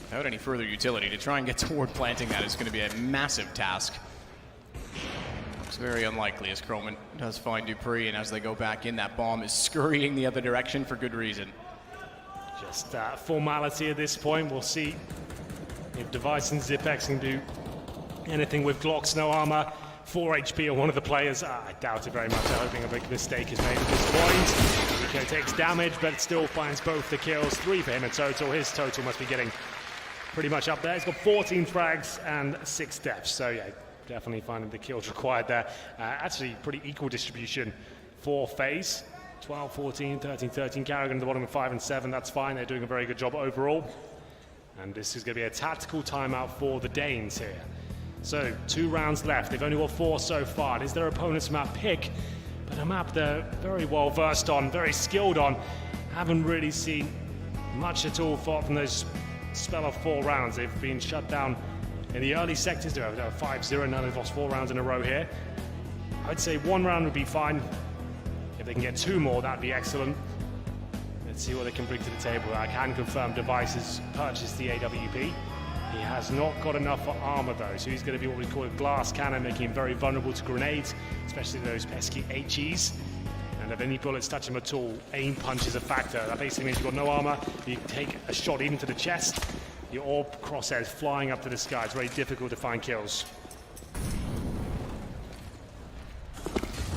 Without any further utility, to try and get toward planting that is going to be a massive task. Looks very unlikely as Croman does find Dupree, and as they go back in, that bomb is scurrying the other direction for good reason. Just formality at this point. We'll see if Device and Zipix can do anything with Glocks, no armor. 4 HP on one of the players. I doubt it very much. I'm hoping a big mistake is made at this point. Rico takes damage, but still finds both the kills. 3 for him in total. His total must be getting pretty much up there. He's got 14 frags and 6 deaths. So yeah, definitely finding the kills required there. Actually, pretty equal distribution for FaZe. 12, 14, 13, 13. Carrigan at the bottom of 5 and 7. That's fine. They're doing a very good job overall. And this is going to be a tactical timeout for the Danes here. So 2 rounds left. They've only got 4 so far. It is their opponent's map pick, but a map they're very well versed on, very skilled on. Haven't really seen much at all from those spell of 4 rounds. They've been shut down in the early sectors. They're 5-0 now. They've lost 4 rounds in a row here. I'd say 1 round would be fine. If they can get 2 more, that'd be excellent. Let's see what they can bring to the table. I can confirm Device has purchased the AWP. He has not got enough for armor though, so he's going to be what we call a glass cannon, making him very vulnerable to grenades, especially those pesky HEs. And if any bullets touch him at all, aim punch is a factor. That basically means you've got no armor, you take a shot into the chest, your orb crosshairs flying up to the sky. It's very difficult to find kills.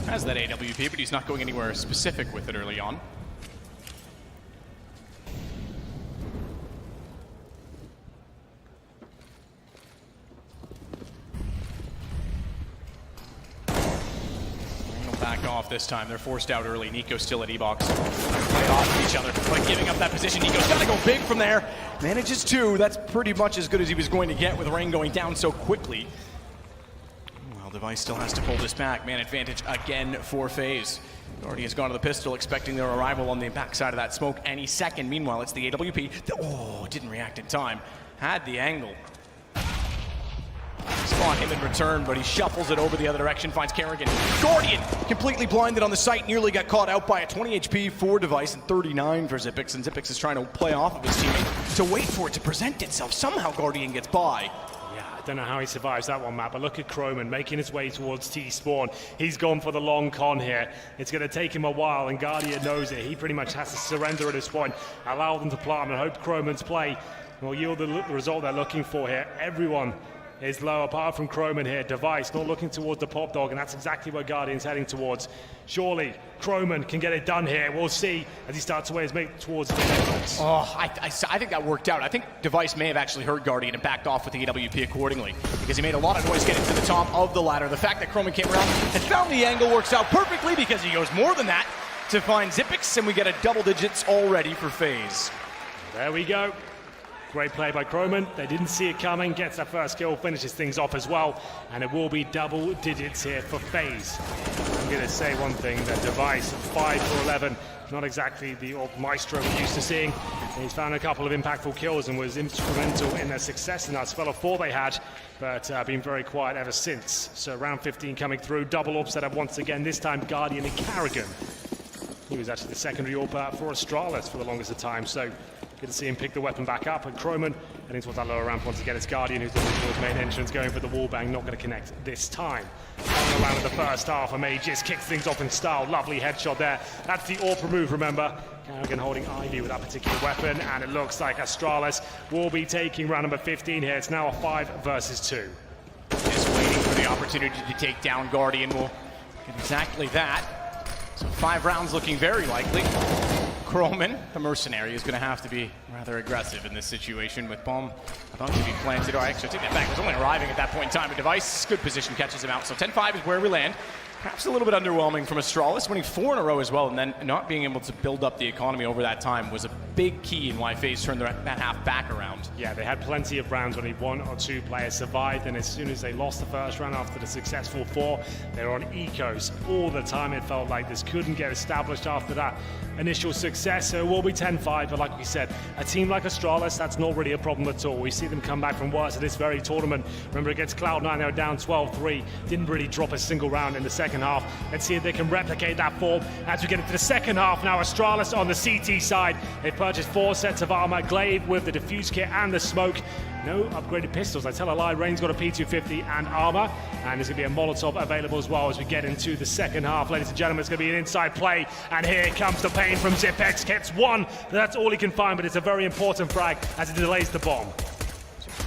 Has that AWP, but he's not going anywhere specific with it early on. Back off this time. They're forced out early. Nico's still at E-Box. Play off of each other, but giving up that position. Nico's got to go big from there. Manages 2. That's pretty much as good as he was going to get with Rain going down so quickly. Well, Device still has to pull this back. Man advantage again for FaZe. Already has gone to the pistol, expecting their arrival on the backside of that smoke any second. Meanwhile, it's the AWP. Oh, didn't react in time. Had the angle. Spawn him in return, but he shuffles it over the other direction, finds Carrigan. Guardian completely blinded on the site, nearly got caught out by a 20 HP for Device and 39 for Zipix, and Zipix is trying to play off of his teammate to wait for it to present itself. Somehow Guardian gets by. Yeah, I don't know how he survives that one, Matt, but look at Croman making his way towards T-spawn. He's gone for the long con here. It's going to take him a while, and Guardian knows it. He pretty much has to surrender at this point, allow them to plant, and hope Croman's play will yield the result they're looking for here. Everyone is low, apart from Croman here. Device not looking towards the pop dog, and that's exactly where Guardian's heading towards. Surely Croman can get it done here. We'll see as he starts away his mate towards the entrance. Oh, I think that worked out. I think Device may have actually heard Guardian and backed off with the AWP accordingly, because he made a lot of noise getting to the top of the ladder. The fact that Croman came around and found the angle works out perfectly, because he goes more than that to find Xyp9x, and we get a double digits already for FaZe. There we go. Great play by Croman. They didn't see it coming. Gets that first kill, finishes things off as well. And it will be double digits here for FaZe. I'm going to say one thing, that Device, 5 for 11, not exactly the old maestro we're used to seeing. He's found a couple of impactful kills and was instrumental in their success in that spell of 4 they had, but been very quiet ever since. So round 15 coming through, double up setup once again, this time Guardian and Carrigan. He was actually the secondary AWP for Astralis for the longest of time, so good to see him pick the weapon back up. And Croman heading towards that lower ramp once again. It's Guardian who's looking towards main entrance, going for the wallbang, not going to connect this time. On around in the first half, Amages kicks things off in style. Lovely headshot there. That's the AWP remove, remember. Carrigan holding Ivy with that particular weapon, and it looks like Astralis will be taking round number 15 here. It's now a 5 versus 2. Just waiting for the opportunity to take down Guardian. Will get exactly that. So 5 rounds looking very likely. Croman, the mercenary, is going to have to be rather aggressive in this situation with bomb about to be planted. Oh, actually, take that back. It was only arriving at that point in time. A Device, good position, catches him out. So 10-5 is where we land. Perhaps a little bit underwhelming from Astralis, winning 4 in a row as well, and then not being able to build up the economy over that time was a big key in why FaZe turned that half back around. Yeah, they had plenty of rounds when 1 or 2 players survived, and as soon as they lost the first round after the successful 4, they were on ecos all the time. It felt like this couldn't get established after that initial success, so it will be 10-5, but like we said, a team like Astralis, that's not really a problem at all. We see them come back from worse at this very tournament. Remember, against Cloud9, they were down 12-3, didn't really drop a single round in the second half. Let's see if they can replicate that form as we get into the second half. Now Astralis on the CT side, they've purchased 4 sets of armor, Glaive with the diffuse kit and the smoke. No upgraded pistols, I tell a lie. Rain's got a P250 and armor, and there's going to be a Molotov available as well as we get into the second half. Ladies and gentlemen, it's going to be an inside play, and here comes the pain from Xyp9x. Gets 1, but that's all he can find, but it's a very important frag as it delays the bomb.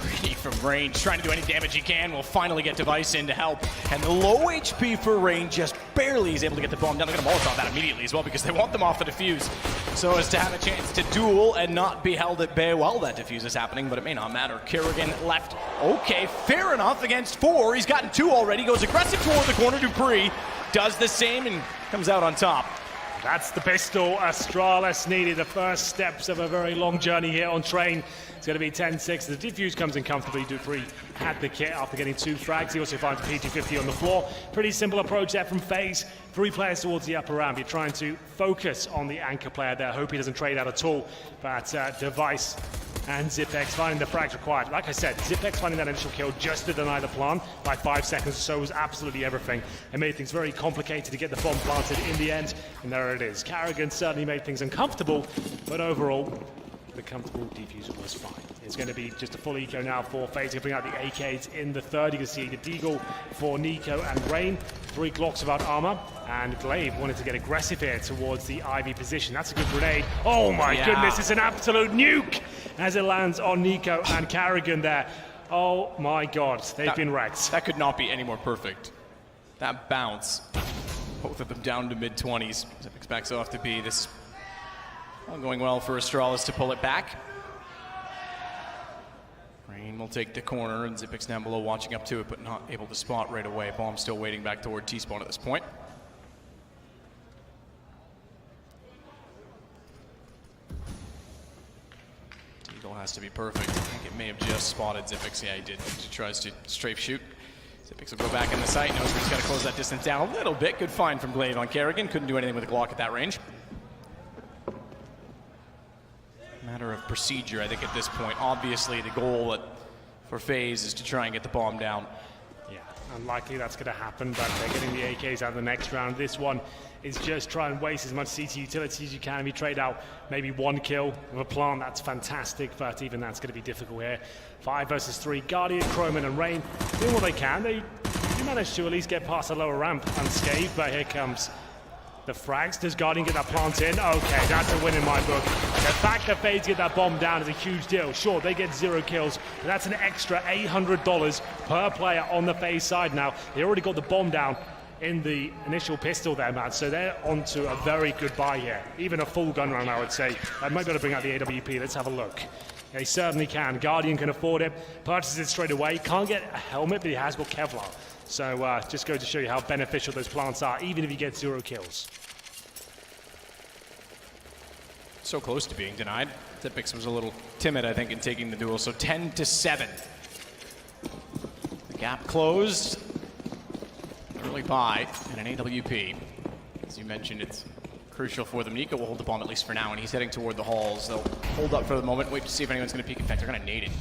Pretty from range, trying to do any damage he can. Will finally get Device in to help, and the low HP for Rain just barely is able to get the bomb down. They're going to Molotov that immediately as well, because they want them off the defuse, so as to have a chance to duel and not be held at bay while that defuse is happening, but it may not matter. Carrigan left, okay, fair enough against 4. He's gotten 2 already, goes aggressive toward the corner. Dupree does the same and comes out on top. That's the pistol Astralis needed. The first steps of a very long journey here on Train. It's going to be 10-6. The defuse comes in comfortably. Dupree had the kit after getting 2 frags. He also finds a P250 on the floor. Pretty simple approach there from FaZe. 3 players towards the upper ramp. You're trying to focus on the anchor player there. Hope he doesn't trade out at all. But Device and Xyp9x finding the frags required. Like I said, Xyp9x finding that initial kill just to deny the plan by 5 seconds or so was absolutely everything. It made things very complicated to get the bomb planted in the end, and there it is. Carrigan certainly made things uncomfortable, but overall, the comfortable defuse was fine. It's going to be just a full eco now for FaZe. They bring out the AKs in the third. You can see the Deagle for Nico and Rain. 3 Glocks without armor. And Glaive wanted to get aggressive here towards the Ivy position. That's a good grenade. Oh my goodness, it's an absolute nuke as it lands on Nico and Carrigan there. Oh my God, they've been wrecked. That could not be any more perfect. That bounce, both of them down to mid-20s. Xyp9x backs off to B. This all going well for Astralis to pull it back. Rain will take the corner, and Xyp9x down below watching up to it, but not able to spot right away. Bomb still waiting back toward T-spawn at this point. Eagle has to be perfect. I think it may have just spotted Xyp9x. Yeah, he did. He tries to strafe shoot. Xyp9x will go back in the sight. Knows he's got to close that distance down a little bit. Good find from Glaive on Carrigan. Couldn't do anything with a Glock at that range. Matter of procedure, I think, at this point. Obviously, the goal for FaZe is to try and get the bomb down. Yeah, Unlikely that's going to happen, but they're getting the AKs out of the next round. This one is just try and waste as much CT utility as you can. If you trade out maybe 1 kill with a plant, that's fantastic, but even that's going to be difficult here. 5 versus 3, Guardian, Chroman, and Rain doing what they can. They managed to at least get past the lower ramp unscathed, but here comes the frags. Does Guardian get that plant in? Okay, that's a win in my book. The fact that FaZe get that bomb down is a huge deal. Sure, they get 0 kills, but that's an extra $800 per player on the FaZe side now. They already got the bomb down in the initial pistol there, man. So they're onto a very good buy here. Even a full gun round, I would say. I might be able to bring out the AWP. Let's have a look. They certainly can. Guardian can afford it. Purchases it straight away. Can't get a helmet, but he has got Kevlar. So just go to show you how beneficial those plants are, even if you get 0 kills. So close to being denied. Typix was a little timid, I think, in taking the duel. So 10-7. The gap closed. Early buy and an AWP. As you mentioned, it's crucial for them. Nico will hold the bomb at least for now, and he's heading toward the halls. They'll hold up for the moment, wait to see if anyone's going to peek. In fact, they're going to nade it.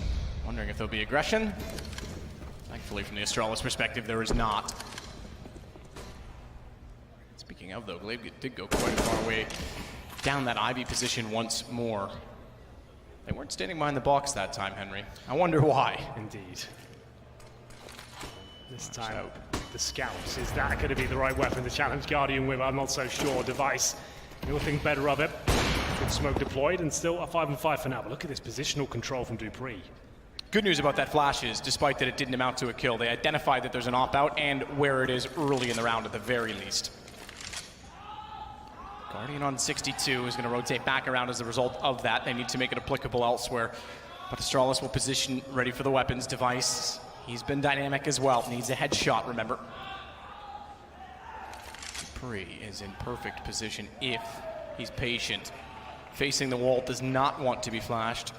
Wondering if there'll be aggression. Thankfully, from the Astralis perspective, there is not. Speaking of, though, Glaive did go quite far away down that Ivy position once more. They weren't standing behind the box that time, Henry. I wonder why. Indeed. This time, the scouts. Is that going to be the right weapon to challenge Guardian with? I'm not so sure. Device, you'll think better of it. Good smoke deployed, and still a 5-on-5 for now. But look at this positional control from Dupree. Good news about that flash is, despite that it didn't amount to a kill, they identified that there's an op-out and where it is early in the round at the very least. Guardian on 62 is going to rotate back around as a result of that. They need to make it applicable elsewhere. But Astralis will position ready for the weapons. Device, he's been dynamic as well. Needs a headshot, remember. Dupree is in perfect position if he's patient. Facing the wall, does not want to be flashed.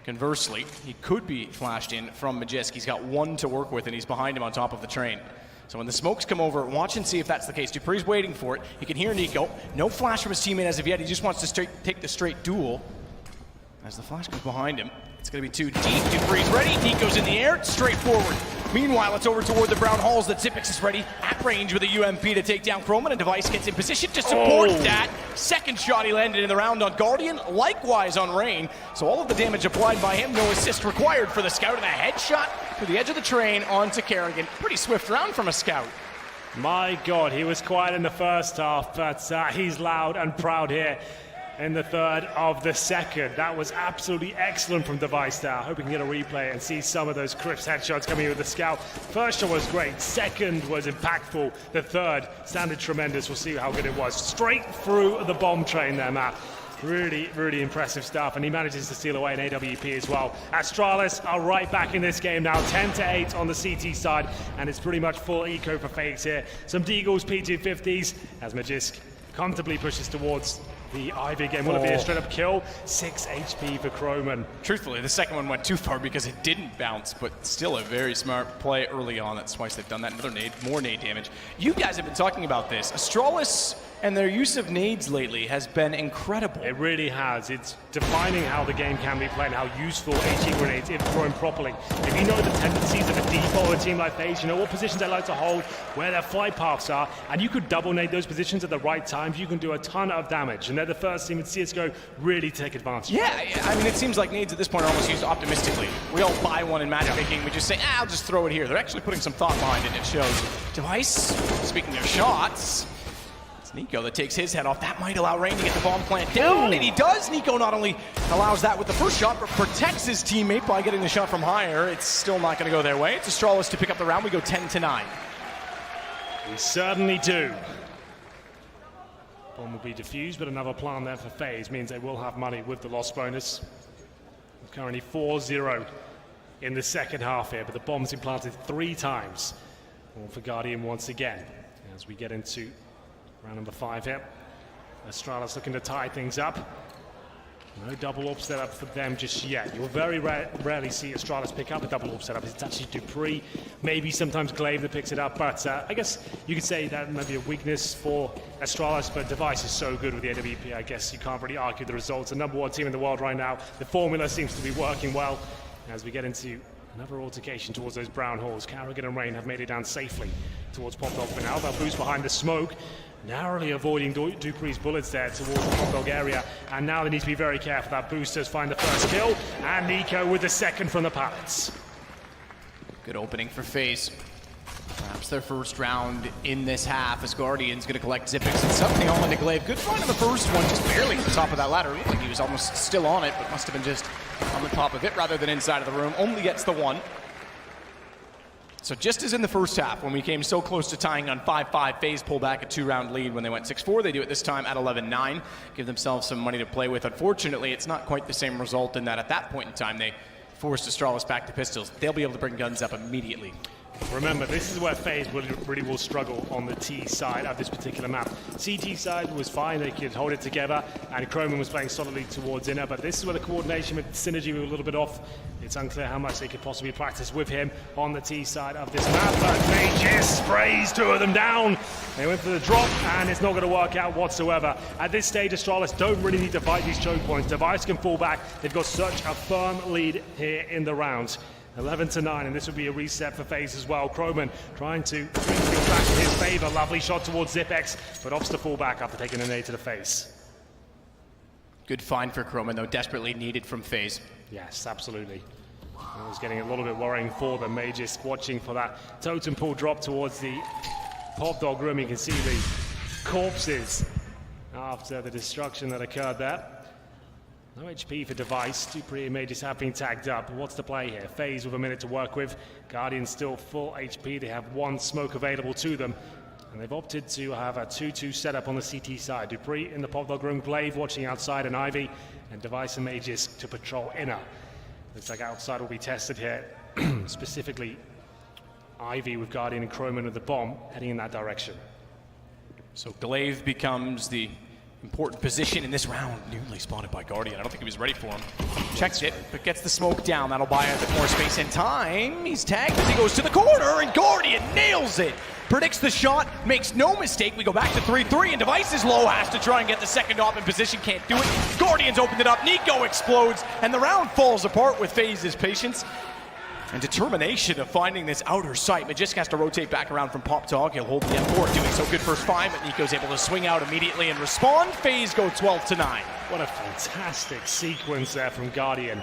Conversely, he could be flashed in from Magisk. He's got 1 to work with, and he's behind him on top of the train. So when the smokes come over, watch and see if that's the case. Dupree's waiting for it. He can hear Nico. No flash from his teammate as of yet. He just wants to take the straight duel. As the flash comes behind him, it's going to be too deep. Dupree's ready. Nico's in the air. Straightforward. Meanwhile, it's over toward the brown halls. The Typix is ready at range with a UMP to take down Chroman, and Device gets in position to support that. Second shot he landed in the round on Guardian, likewise on Rain. So all of the damage applied by him, no assist required for the Scout, and a headshot to the edge of the train onto Kerrigan. Pretty swift round from a Scout. My God, he was quiet in the first half, but he's loud and proud here in the third of the second. That was absolutely excellent from Device there. I hope we can get a replay and see some of those crisp headshots coming in with the Scout. First shot was great. Second was impactful. The third sounded tremendous. We'll see how good it was. Straight through the bomb train there, Matt. Really, really impressive stuff, and he manages to steal away an AWP as well. Astralis are right back in this game now, 10-8 on the CT side, and it's pretty much full eco for FaZe here. Some Deagles, P250s, as Magisk comfortably pushes towards the Ivy game. Will it be a straight-up kill? 6 HP for Chroman. Truthfully, the second one went too far because it didn't bounce, but still a very smart play early on. That's twice they've done that. Another nade, more nade damage. You guys have been talking about this. Astralis and their use of nades lately has been incredible. It really has. It's defining how the game can be played, how useful HE grenades, if thrown properly. If you know the tendencies of a default or a team like FaZe, you know what positions they like to hold, where their flight paths are, and you could double nade those positions at the right times, you can do a ton of damage. And they're the first team in CSGO really take advantage. Yeah, I mean, it seems like nades at this point are almost used optimistically. We all buy one in matchmaking, we just say, I'll just throw it here. They're actually putting some thought behind it, and it shows. Device, speaking of shots, it's Nico that takes his head off. That might allow Rain to get the bomb plant down, and he does. Nico not only allows that with the first shot, but protects his teammate by getting the shot from higher. It's still not going to go their way. It's Astralis to pick up the round. We go 10-9. We certainly do. Bomb will be defused, but another plan there for FaZe means they will have money with the loss bonus. Currently 4-0 in the second half here, but the bomb's been planted 3 times. All for Guardian once again. As we get into round number 5 here. Astralis looking to tie things up. No double AWP setup for them just yet. You'll very rarely see Astralis pick up a double AWP setup. It's actually Dupree, maybe sometimes Glaive that picks it up, but I guess you could say that might be a weakness for Astralis, but Device is so good with the AWP, I guess you can't really argue the results. The #1 team in the world right now. The formula seems to be working well as we get into Another altercation towards those brown halls. Carrigan and Rain have made it down safely towards Pop Dog for now. They'll boost behind the smoke, narrowly avoiding Dupree's bullets there towards the Pop Dog area. And now they need to be very careful. That boosters find the first kill, and Nico with the second from the pallets. Good opening for FaZe. Perhaps their first round in this half as Guardian's going to collect Zippix and something on the Glaive. Good find on the first one, just barely at the top of that ladder. It looked like he was almost still on it, but must have been just on the top of it rather than inside of the room. Only gets the one. So just as in the first half, when we came so close to tying on 5-5, FaZe pull back a 2-round lead when they went 6-4. They do it this time at 11-9, give themselves some money to play with. Unfortunately, it's not quite the same result in that at that point in time, they forced Astralis back to pistols. They'll be able to bring guns up immediately. Remember, this is where FaZe really will struggle on the T side of this particular map. CT side was fine, they could hold it together, and Chroman was playing solidly towards inner, but this is where the coordination with synergy was a little bit off. It's unclear how much they could possibly practice with him on the T side of this map, but Mages sprays two of them down. They went for the drop, and it's not going to work out whatsoever. At this stage, Astralis don't really need to fight these choke points. Device can fall back. They've got such a firm lead here in the round. 11-9, and this would be a reset for FaZe as well. Chroman trying to bring things back in his favor. Lovely shot towards Zipex, but opts to fall back after taking a nade to the face. Good find for Chroman, though, desperately needed from FaZe. Yes, absolutely. It was getting a little bit worrying for them. Mages watching for that totem pole drop towards the Pop Dog room. You can see the corpses after the destruction that occurred there. No HP for Device. Dupree and Mages have been tagged up. What's the play here? FaZe with a minute to work with. Guardian still full HP. They have one smoke available to them. And they've opted to have a 2-2 setup on the CT side. Dupree in the Pop Dog room. Glaive watching outside and Ivy. And Device and Mages to patrol inner. Looks like outside will be tested here. Specifically, Ivy with Guardian and Chroman with the bomb heading in that direction. So Glaive becomes the important position in this round. Nearly spotted by Guardian. I don't think he was ready for him. Checks it, but gets the smoke down. That'll buy a bit more space and time. He's tagged as he goes to the corner, and Guardian nails it. Predicts the shot, makes no mistake. We go back to 3-3, and Device is low, has to try and get the second op in position, can't do it. Guardian's opened it up, Nico explodes, and the round falls apart with FaZe's patience and determination of finding this outer sight. Magisk has to rotate back around from Pop Dog. He'll hold the F4, doing so good first five, but Nico's able to swing out immediately and respond. FaZe go 12-9. What a fantastic sequence there from Guardian.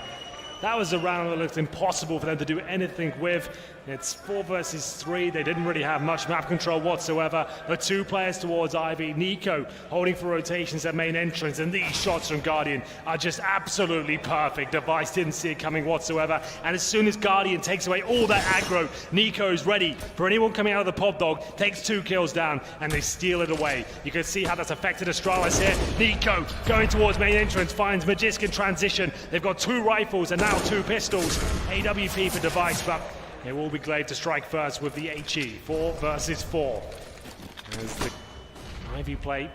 That was a round that looked impossible for them to do anything with. It's 4 versus 3. They didn't really have much map control whatsoever. The two players towards Ivy. Nico holding for rotations at main entrance, and these shots from Guardian are just absolutely perfect. Device didn't see it coming whatsoever, and as soon as Guardian takes away all that aggro, Nico's ready for anyone coming out of the Pop Dog, takes 2 kills down, and they steal it away. You can see how that's affected Astralis here. Nico going towards main entrance, finds Magisk in transition. They've got 2 rifles and now 2 pistols. AWP for Device, but it will be Glaive to strike first with the HE. 4 versus 4. As the Ivy play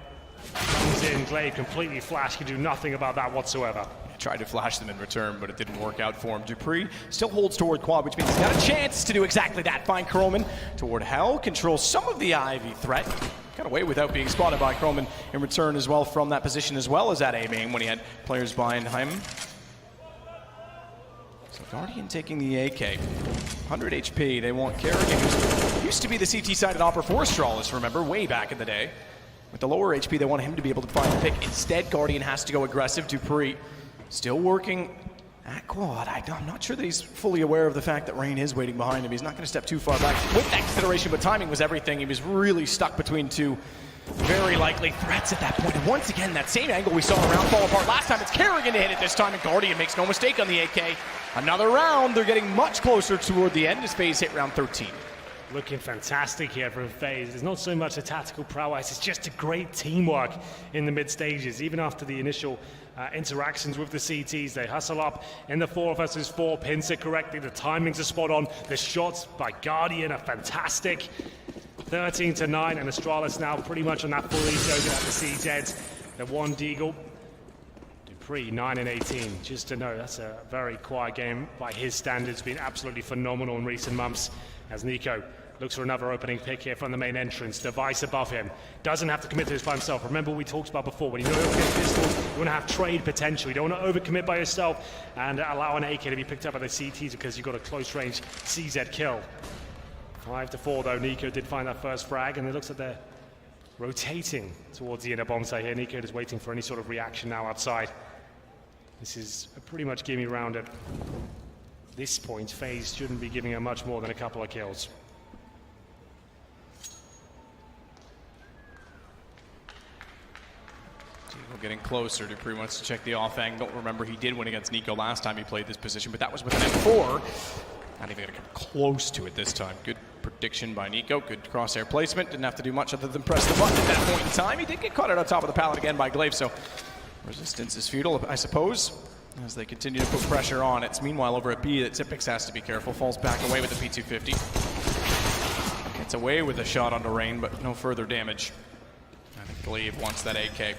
comes in, Glaive completely flashed, can do nothing about that whatsoever. Tried to flash them in return, but it didn't work out for him. Dupree still holds toward quad, which means he's got a chance to do exactly that. Find Chroman toward Hell, controls some of the Ivy threat. Got away without being spotted by Chroman in return as well from that position, as well as at A main when he had players behind him. So Guardian taking the AK. 100 HP, they want Carrigan, who used to be the CT-sided opera for Astralis, remember, way back in the day. With the lower HP, they want him to be able to find the pick. Instead, Guardian has to go aggressive. Dupree still working at quad. I'm not sure that he's fully aware of the fact that Rain is waiting behind him. He's not going to step too far back with that consideration, but timing was everything. He was really stuck between 2 very likely threats at that point. And once again, that same angle we saw around fall apart last time, it's Carrigan to hit it this time, and Guardian makes no mistake on the AK. Another round, they're getting much closer toward the end as FaZe hit round 13. Looking fantastic here from FaZe. There's not so much a tactical prowess, it's just a great teamwork in the mid stages. Even after the initial interactions with the CTs, they hustle up in the 4 versus 4, pins it correctly, the timings are spot on, the shots by Guardian are fantastic. 13-9, and Astralis now pretty much on that full eco at the CZs. The 1 Deagle. Dupree, 9-18. Just to know, that's a very quiet game by his standards. Been absolutely phenomenal in recent months as Nico Looks for another opening pick here from the main entrance. Device above him. Doesn't have to commit to this by himself. Remember what we talked about before. When you go against pistols, you want to have trade potential. You don't want to overcommit by yourself and allow an AK to be picked up by the CTs because you've got a close range CZ kill. 5-4 though. Nico did find that first frag, and it looks like they're rotating towards the inner bomb site here. Nico is waiting for any sort of reaction now outside. This is a pretty much gimme round at this point. FaZe shouldn't be giving her much more than a couple of kills. We're getting closer to pretty much check the off angle. Remember, he did win against Nico last time he played this position, but that was with an M4. Not even going to come close to it this time. Good prediction by Nico. Good crosshair placement. Didn't have to do much other than press the button at that point in time. He did get caught out on top of the pallet again by Glaive, so resistance is futile, I suppose, as they continue to put pressure on. It's meanwhile over at B that Zippix has to be careful. Falls back away with the P250. Gets away with a shot onto Rain, but no further damage. I think Glaive wants that AK.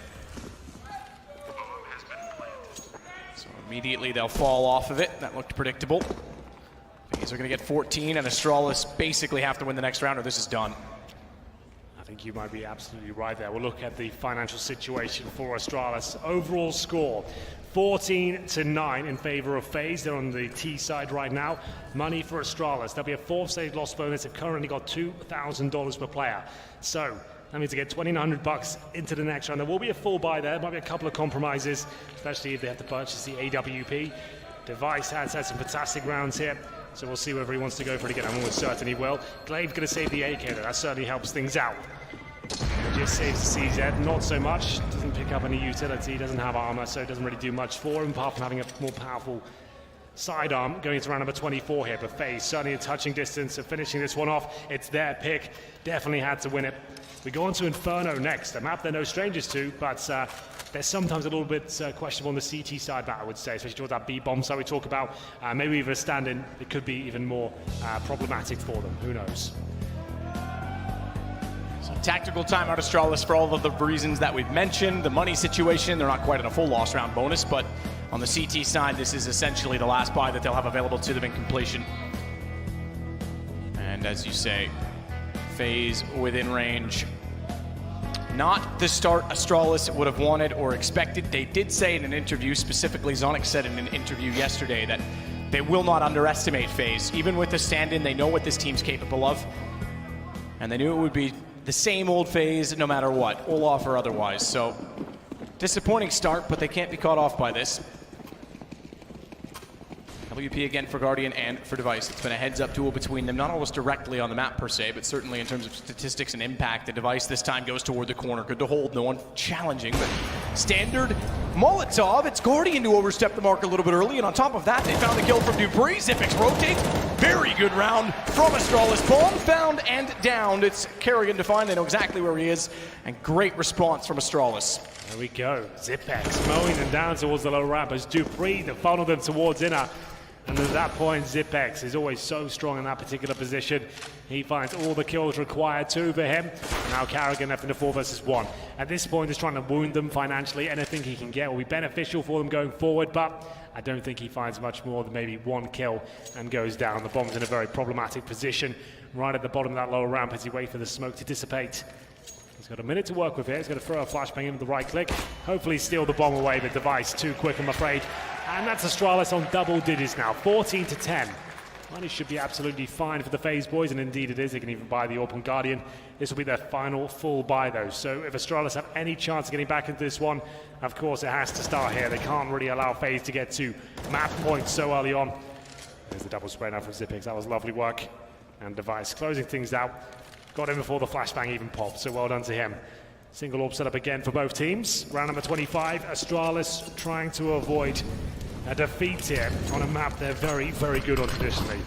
So immediately they'll fall off of it. That looked predictable. FaZe are going to get 14, and Astralis basically have to win the next round or this is done. I think you might be absolutely right there. We'll look at the financial situation for Astralis. Overall score, 14-9 in favor of FaZe. They're on the T side right now. Money for Astralis. There'll be a 4th stage loss bonus. They've currently got $2,000 per player. So that means to get $2,900 into the next round. There will be a full buy there. Might be a couple of compromises, especially if they have to purchase the AWP. Device has had some fantastic rounds here, so we'll see whether he wants to go for it again. I'm almost certain he will. Glaive going to save the AK though. That certainly helps things out. Just saves the CZ, not so much. Doesn't pick up any utility, doesn't have armor, so it doesn't really do much for him, apart from having a more powerful sidearm going into round number 24 here. But FaZe certainly a touching distance of finishing this one off. It's their pick. Definitely had to win it. We go on to Inferno next, a map they're no strangers to, but they're sometimes a little bit questionable on the CT side back, I would say, especially towards that B-bomb side we talk about. Maybe even a stand-in, it could be even more problematic for them. Who knows? So tactical timeout Astralis for all of the reasons that we've mentioned. The money situation, they're not quite in a full loss round bonus, but on the CT side, this is essentially the last buy that they'll have available to them in completion. And as you say, FaZe within range. Not the start Astralis would have wanted or expected. They did say in an interview, specifically Zonic said in an interview yesterday, that they will not underestimate FaZe. Even with the stand-in, they know what this team's capable of. And they knew it would be the same old FaZe no matter what, Olaf or otherwise. So, disappointing start, but they can't be caught off by this. WP again for Guardian and for Device. It's been a heads-up duel between them, not always directly on the map per se, but certainly in terms of statistics and impact. The Device this time goes toward the corner. Good to hold, no one challenging, but standard Molotov. It's Guardian to overstep the mark a little bit early, and on top of that, they found the kill from Dupree. Zippix rotate. Very good round from Astralis. Bomb found and downed. It's Kerrigan to find. They know exactly where he is, and great response from Astralis. There we go. Zippix mowing them down towards the low ramp as Dupree to funnel them towards inner. And at that point, Zippix is always so strong in that particular position. He finds all the kills required, 2 for him. Now Kerrigan left in a 4 versus 1. At this point, he's trying to wound them financially. Anything he can get will be beneficial for them going forward, but I don't think he finds much more than maybe 1 kill and goes down. The bomb's in a very problematic position right at the bottom of that lower ramp as he waits for the smoke to dissipate. He's got a minute to work with here. He's going to throw a flashbang in with the right click. Hopefully steal the bomb away, but Device too quick, I'm afraid. And that's Astralis on double digits now, 14-10. Money should be absolutely fine for the FaZe boys, and indeed it is. They can even buy the Open Guardian. This will be their final full buy, though. So if Astralis have any chance of getting back into this one, of course it has to start here. They can't really allow FaZe to get to map points so early on. There's the double spray now from Zippix. That was lovely work. And Device closing things out. Got him before the flashbang even popped, so well done to him. Single orb set up again for both teams. Round number 25, Astralis trying to avoid a defeat here on a map they're very, very good on traditionally.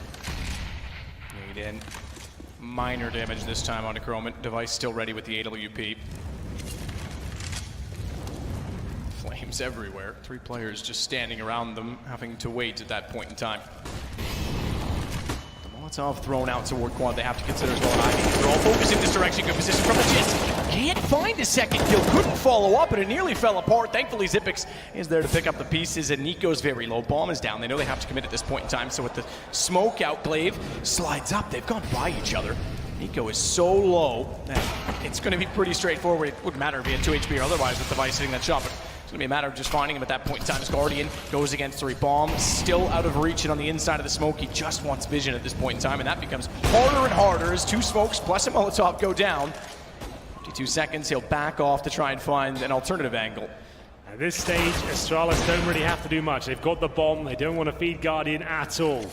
Made in. Minor damage this time on Chroman. Device still ready with the AWP. Flames everywhere. 3 players just standing around them, having to wait at that point in time. Molotov thrown out toward quad. They have to consider as well. They're all focused in this direction. Good position from the Jits. Can't find a second kill. Couldn't follow up, and it nearly fell apart. Thankfully, Zippix is there to pick up the pieces, and Nico's very low. Bomb is down. They know they have to commit at this point in time. So with the smoke out, Glaive slides up. They've gone by each other. Nico is so low that it's going to be pretty straightforward. It wouldn't matter if he had 2 HP or otherwise with Device hitting that shot, but it's going to be a matter of just finding him at that point in time. As Guardian goes against 3 bombs, still out of reach and on the inside of the smoke. He just wants vision at this point in time, and that becomes harder and harder as 2 smokes plus a Molotov go down. 52 seconds, he'll back off to try and find an alternative angle. At this stage, Astralis don't really have to do much. They've got the bomb, they don't want to feed Guardian at all.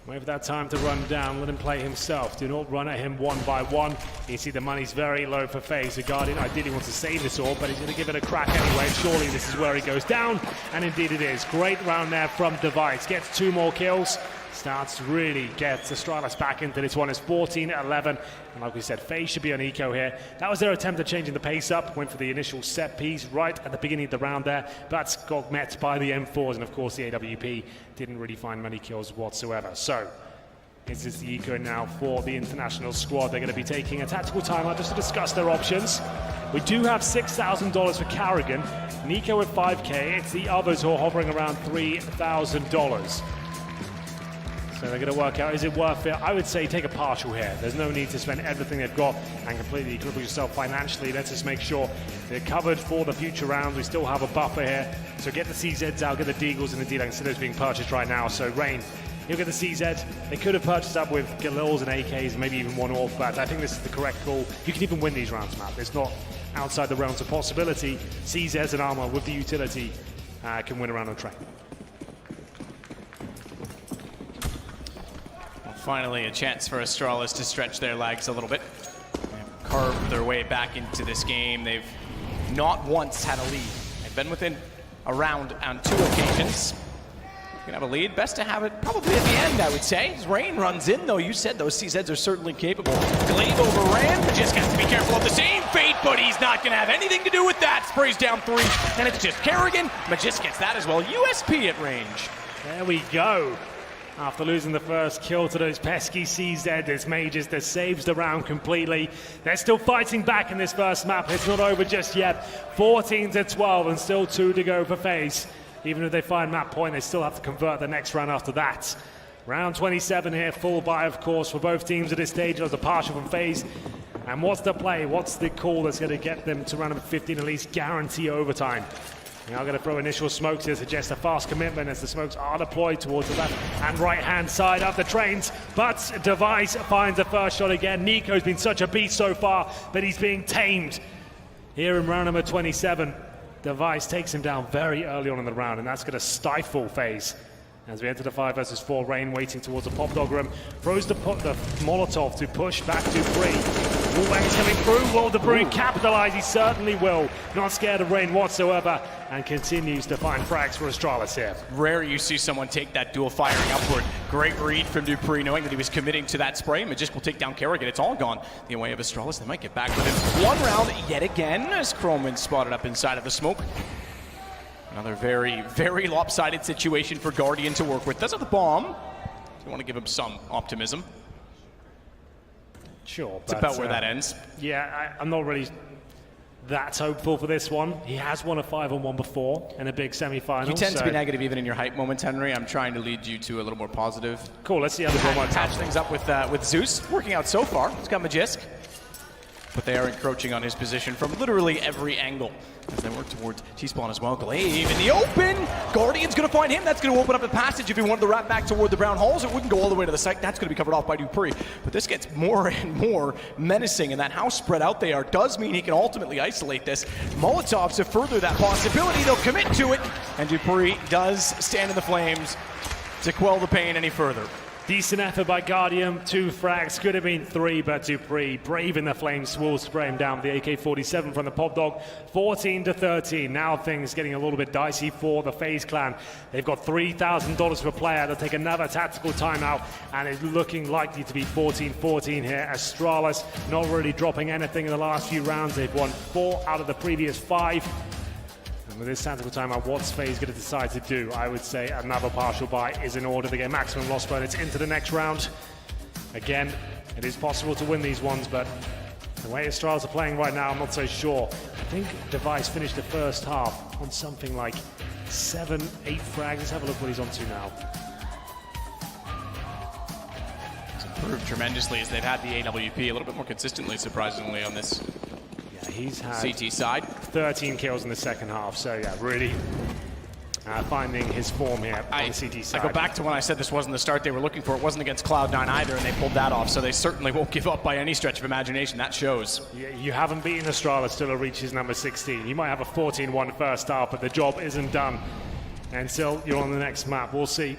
Wait for that time to run down, let him play himself. Do not run at him one by one. You see the money's very low for FaZe. The Guardian ideally wants to save this all, but he's going to give it a crack anyway. Surely this is where he goes down, and indeed it is. Great round there from Device. Gets 2 more kills. Starts to really get Astralis back into this one. It's 14-11. And like we said, FaZe should be on eco here. That was their attempt at changing the pace up. Went for the initial set piece right at the beginning of the round there. But got met by the M4s. And of course, the AWP didn't really find many kills whatsoever. So, this is the eco now for the international squad. They're going to be taking a tactical timeout just to discuss their options. We do have $6,000 for Carrigan. Nico at 5K. It's the others who are hovering around $3,000. So they're going to work out, is it worth it? I would say take a partial here. There's no need to spend everything they've got and completely cripple yourself financially. Let's just make sure they're covered for the future rounds. We still have a buffer here. So get the CZs out, get the Deagles, and indeed I consider those being purchased right now. So Rain, you'll get the CZ. They could have purchased up with Galils and AKs, and maybe even one off, but I think this is the correct call. You can even win these rounds, Matt. It's not outside the realms of possibility. CZs and armor with the utility can win around on track. Finally, a chance for Astralis to stretch their legs a little bit. They've carved their way back into this game. They've not once had a lead. They've been within a round on 2 occasions. You can have a lead. Best to have it probably at the end, I would say. As Rain runs in, though, you said those CZs are certainly capable. Glaive overran, but just got to be careful of the same fate, but he's not going to have anything to do with that. Sprays down 3, and it's just Carrigan. Majist gets that as well. USP at range. There we go. After losing the first kill to those pesky CZ, it's Mages that saves the round completely. They're still fighting back in this first map. It's not over just yet. 14-12 and still 2 to go for FaZe. Even if they find map point, they still have to convert the next round after that. Round 27 here, full buy, of course, for both teams at this stage. There's a partial from FaZe. And what's the play? What's the call that's going to get them to round number 15, at least guarantee overtime? Now going to throw initial smokes to suggest a fast commitment as the smokes are deployed towards the left and right-hand side of the trains. But Device finds the first shot again. Nico's been such a beast so far, but he's being tamed. Here in round number 27, Device takes him down very early on in the round, and that's going to stifle FaZe. As we enter the 5 versus 4, Rain waiting towards the pop dog room. Throws the Molotov to push back to 3. Wallbang's coming through. Will Dupree capitalize? He certainly will. Not scared of Rain whatsoever, and continues to find frags for Astralis here. Rare You see someone take that dual firing upward. Great read from Dupree, knowing that he was committing to that spray. Majist will take down Kerrigan. It's all gone the way of Astralis. They might get back within 1 round yet again, as Chroman spotted up inside of the smoke. Another very, very lopsided situation for Guardian to work with. Does have the bomb. You want to give him some optimism. Sure. It's about where that ends. Yeah, I'm not really that hopeful for this one. He has won a 5-on-1 before in a big semi-final. You tend to be negative even in your hype moments, Henry. I'm trying to lead you to a little more positive. Cool, let's see how the ball works out. Patch things up with Zeus. Working out so far. He's got Majist. But they are encroaching on his position from literally every angle as they work towards T-spawn as well. Glaive in the open. Guardian's going to find him. That's going to open up the passage if he wanted to wrap back toward the brown halls. It wouldn't go all the way to the site. That's going to be covered off by Dupree. But this gets more and more menacing, and that how spread out they are does mean he can ultimately isolate this. Molotovs to further that possibility. They'll commit to it, and Dupree does stand in the flames to quell the pain any further. Decent effort by Guardian, 2 frags, could have been 3, but Dupree, brave in the flames, will spray him down with the AK-47 from the Pop Dog. 14-13, now things getting a little bit dicey for the FaZe clan. They've got $3,000 per player. They'll take another tactical timeout, and it's looking likely to be 14-14 here. Astralis not really dropping anything in the last few rounds. They've won 4 out of the previous 5. With this tactical timeout, what's FaZe going to decide to do? I would say another partial buy is in order to get maximum loss bonus into the next round. Again, it is possible to win these ones, but the way Astralis are playing right now, I'm not so sure. I think Device finished the first half on something like 7-8 frags. Let's have a look what he's on to now. improved tremendously as they've had the AWP a little bit more consistently, surprisingly, on this He's had CT side. 13 kills in the second half, so yeah, really finding his form here on the CT side. I go back to when I said this wasn't the start they were looking for. It wasn't against Cloud9 either, and they pulled that off, so they certainly won't give up by any stretch of imagination. That shows. You haven't beaten Astralis still to reach his number 16. You might have a 14-1 first half, but the job isn't done until you're on the next map. We'll see.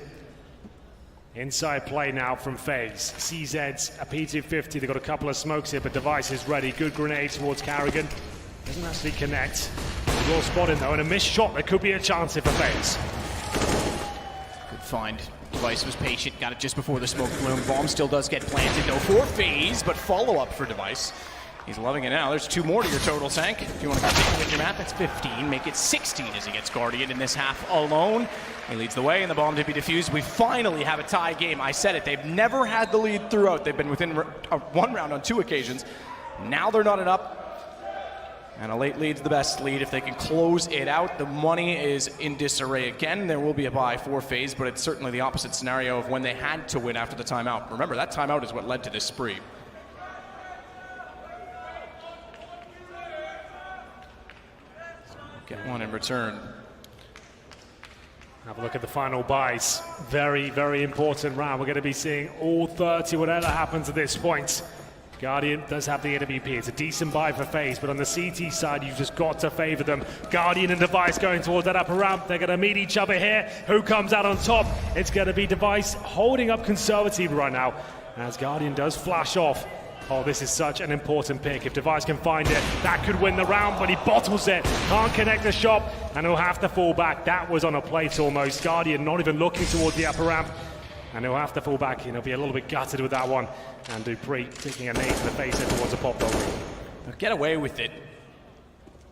Inside play now from FaZe. CZ's a P250. They've got a couple of smokes here, but Device is ready. Good grenade towards Carrigan. Doesn't actually connect. Well spotted though, and a missed shot. There could be a chance here for FaZe. Good find. Device was patient, got it just before the smoke bloom. Bomb still does get planted though for FaZe, but follow-up for Device. He's loving it now. There's 2 more to your total, Sank. If you want to continue with your map, that's 15. Make it 16 as he gets Guardian in this half alone. He leads the way, and the bomb to be defused. We finally have a tie game. I said it. They've never had the lead throughout. They've been within 1 round on 2 occasions. Now they're not up. And a late lead's the best lead. If they can close it out, the money is in disarray again. There will be a buy for FaZe, but it's certainly the opposite scenario of when they had to win after the timeout. Remember, that timeout is what led to this spree. Get one in return. Have a look at the final buys. Very, very important round. We're going to be seeing all 30, whatever happens at this point. Guardian does have the AWP. It's a decent buy for FaZe, but on the CT side, you've just got to favor them. Guardian and Device going towards that upper ramp. They're going to meet each other here. Who comes out on top? It's going to be Device holding up conservative right now, as Guardian does flash off. Oh, this is such an important pick. If Device can find it, that could win the round, but he bottles it. Can't connect the shot, and he'll have to fall back. That was on a plate almost. Guardian not even looking towards the upper ramp, and he'll have to fall back. He'll be a little bit gutted with that one. And Dupree taking a nade to the face towards a pop dog. They'll get away with it,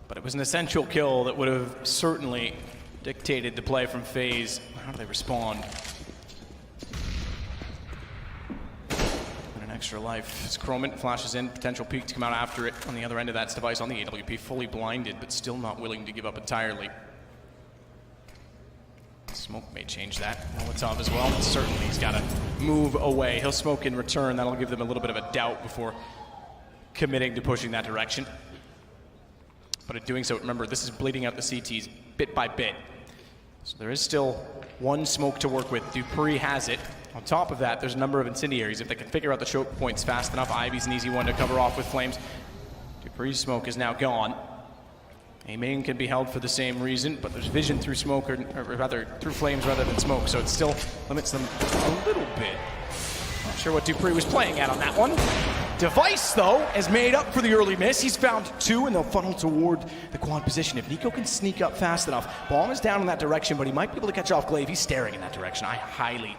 but it was an essential kill that would have certainly dictated the play from FaZe. How do they respond? Extra life as Chroman flashes in, potential peek to come out after it. On the other end of that's Device on the AWP, fully blinded, but still not willing to give up entirely. Smoke may change that. Molotov as well, but certainly he's got to move away. He'll smoke in return. That'll give them a little bit of a doubt before committing to pushing that direction. But in doing so, remember, this is bleeding out the CTs bit by bit. So there is still 1 smoke to work with. Dupree has it. On top of that, there's a number of incendiaries. If they can figure out the choke points fast enough, Ivy's an easy one to cover off with flames. Dupree's smoke is now gone. A-main can be held for the same reason, but there's vision through smoke, or rather through flames rather than smoke, so it still limits them a little bit. Not sure what Dupree was playing at on that one. Device, though, has made up for the early miss. He's found 2, and they'll funnel toward the quad position. If Nico can sneak up fast enough, bomb is down in that direction, but he might be able to catch off Glaive. He's staring in that direction. I highly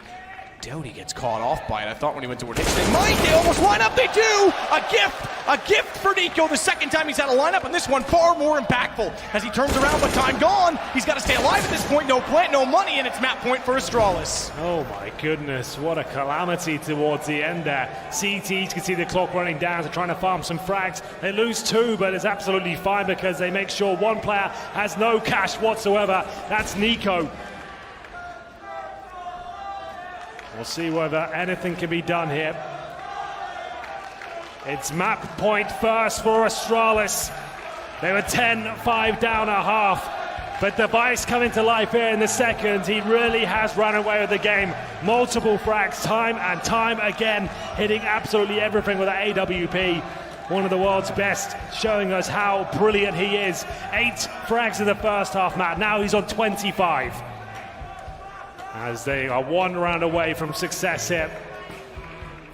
doubt he gets caught off by it. I thought when he went toward Hicks, they might. They almost line up. They do. A gift for Nico. The second time he's had a lineup, and this one far more impactful as he turns around, but time gone. He's got to stay alive at this point. No plant, no money, and it's map point for Astralis. Oh my goodness, what a calamity towards the end there. CTs can see the clock running down. They're trying to farm some frags. They lose 2, but it's absolutely fine because they make sure 1 player has no cash whatsoever. That's Nico. We'll see whether anything can be done here. It's map point first for Astralis. They were 10-5 down a half, but Device coming to life here in the second. He really has run away with the game. Multiple frags, time and time again, hitting absolutely everything with that AWP. One of the world's best, showing us how brilliant he is. 8 frags in the first half, Matt. Now he's on 25. As they are 1 round away from success here.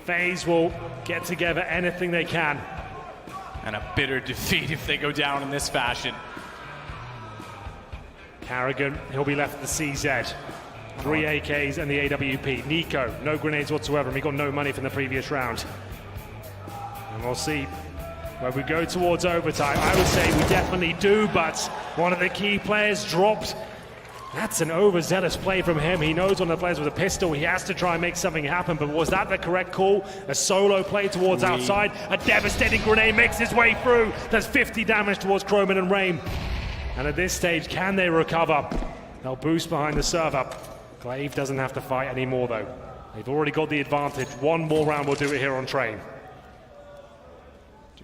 FaZe will get together anything they can. And a bitter defeat if they go down in this fashion. Carrigan, he'll be left at the CZ. 3 AKs and the AWP. Nico, no grenades whatsoever, and he got no money from the previous round. And we'll see where we go towards overtime. I would say we definitely do, but one of the key players dropped. That's an overzealous play from him. He knows one of the players with a pistol. He has to try and make something happen, but was that the correct call? A solo play towards outside. A devastating grenade makes his way through. Does 50 damage towards Chroman and Rain. And at this stage, can they recover? They'll boost behind the server. Glaive doesn't have to fight anymore, though. They've already got the advantage. One more round will do it here on Train.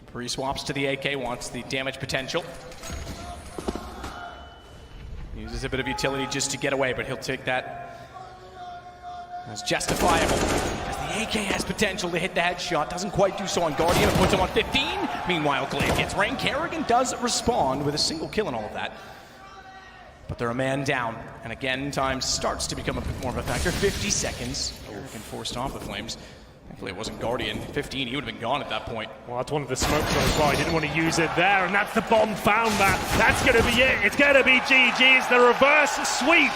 Pre-swaps to the AK, wants the damage potential. Uses a bit of utility just to get away, but he'll take that as justifiable. As the AK has potential to hit the headshot, doesn't quite do so on Guardian, puts him on 15. Meanwhile, Glaive gets ranked. Kerrigan does respond with a single kill and all of that. But they're a man down, and again, time starts to become a bit more of a factor. 50 seconds. Kerrigan forced off the flames. Thankfully, it wasn't Guardian. 15, he would have been gone at that point. Well, that's one of the smoke shots. Well, he didn't want to use it there, and that's the bomb found that. That's going to be it. It's going to be GG. It's the reverse sweep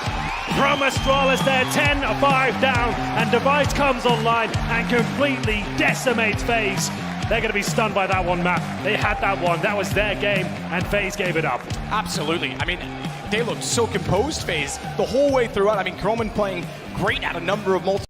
from Astralis there. 10-5 down, and Device comes online and completely decimates FaZe. They're going to be stunned by that one, Map. They had that one. That was their game, and FaZe gave it up. Absolutely. I mean, they looked so composed, FaZe, the whole way throughout. I mean, Croman playing great at a number of multiple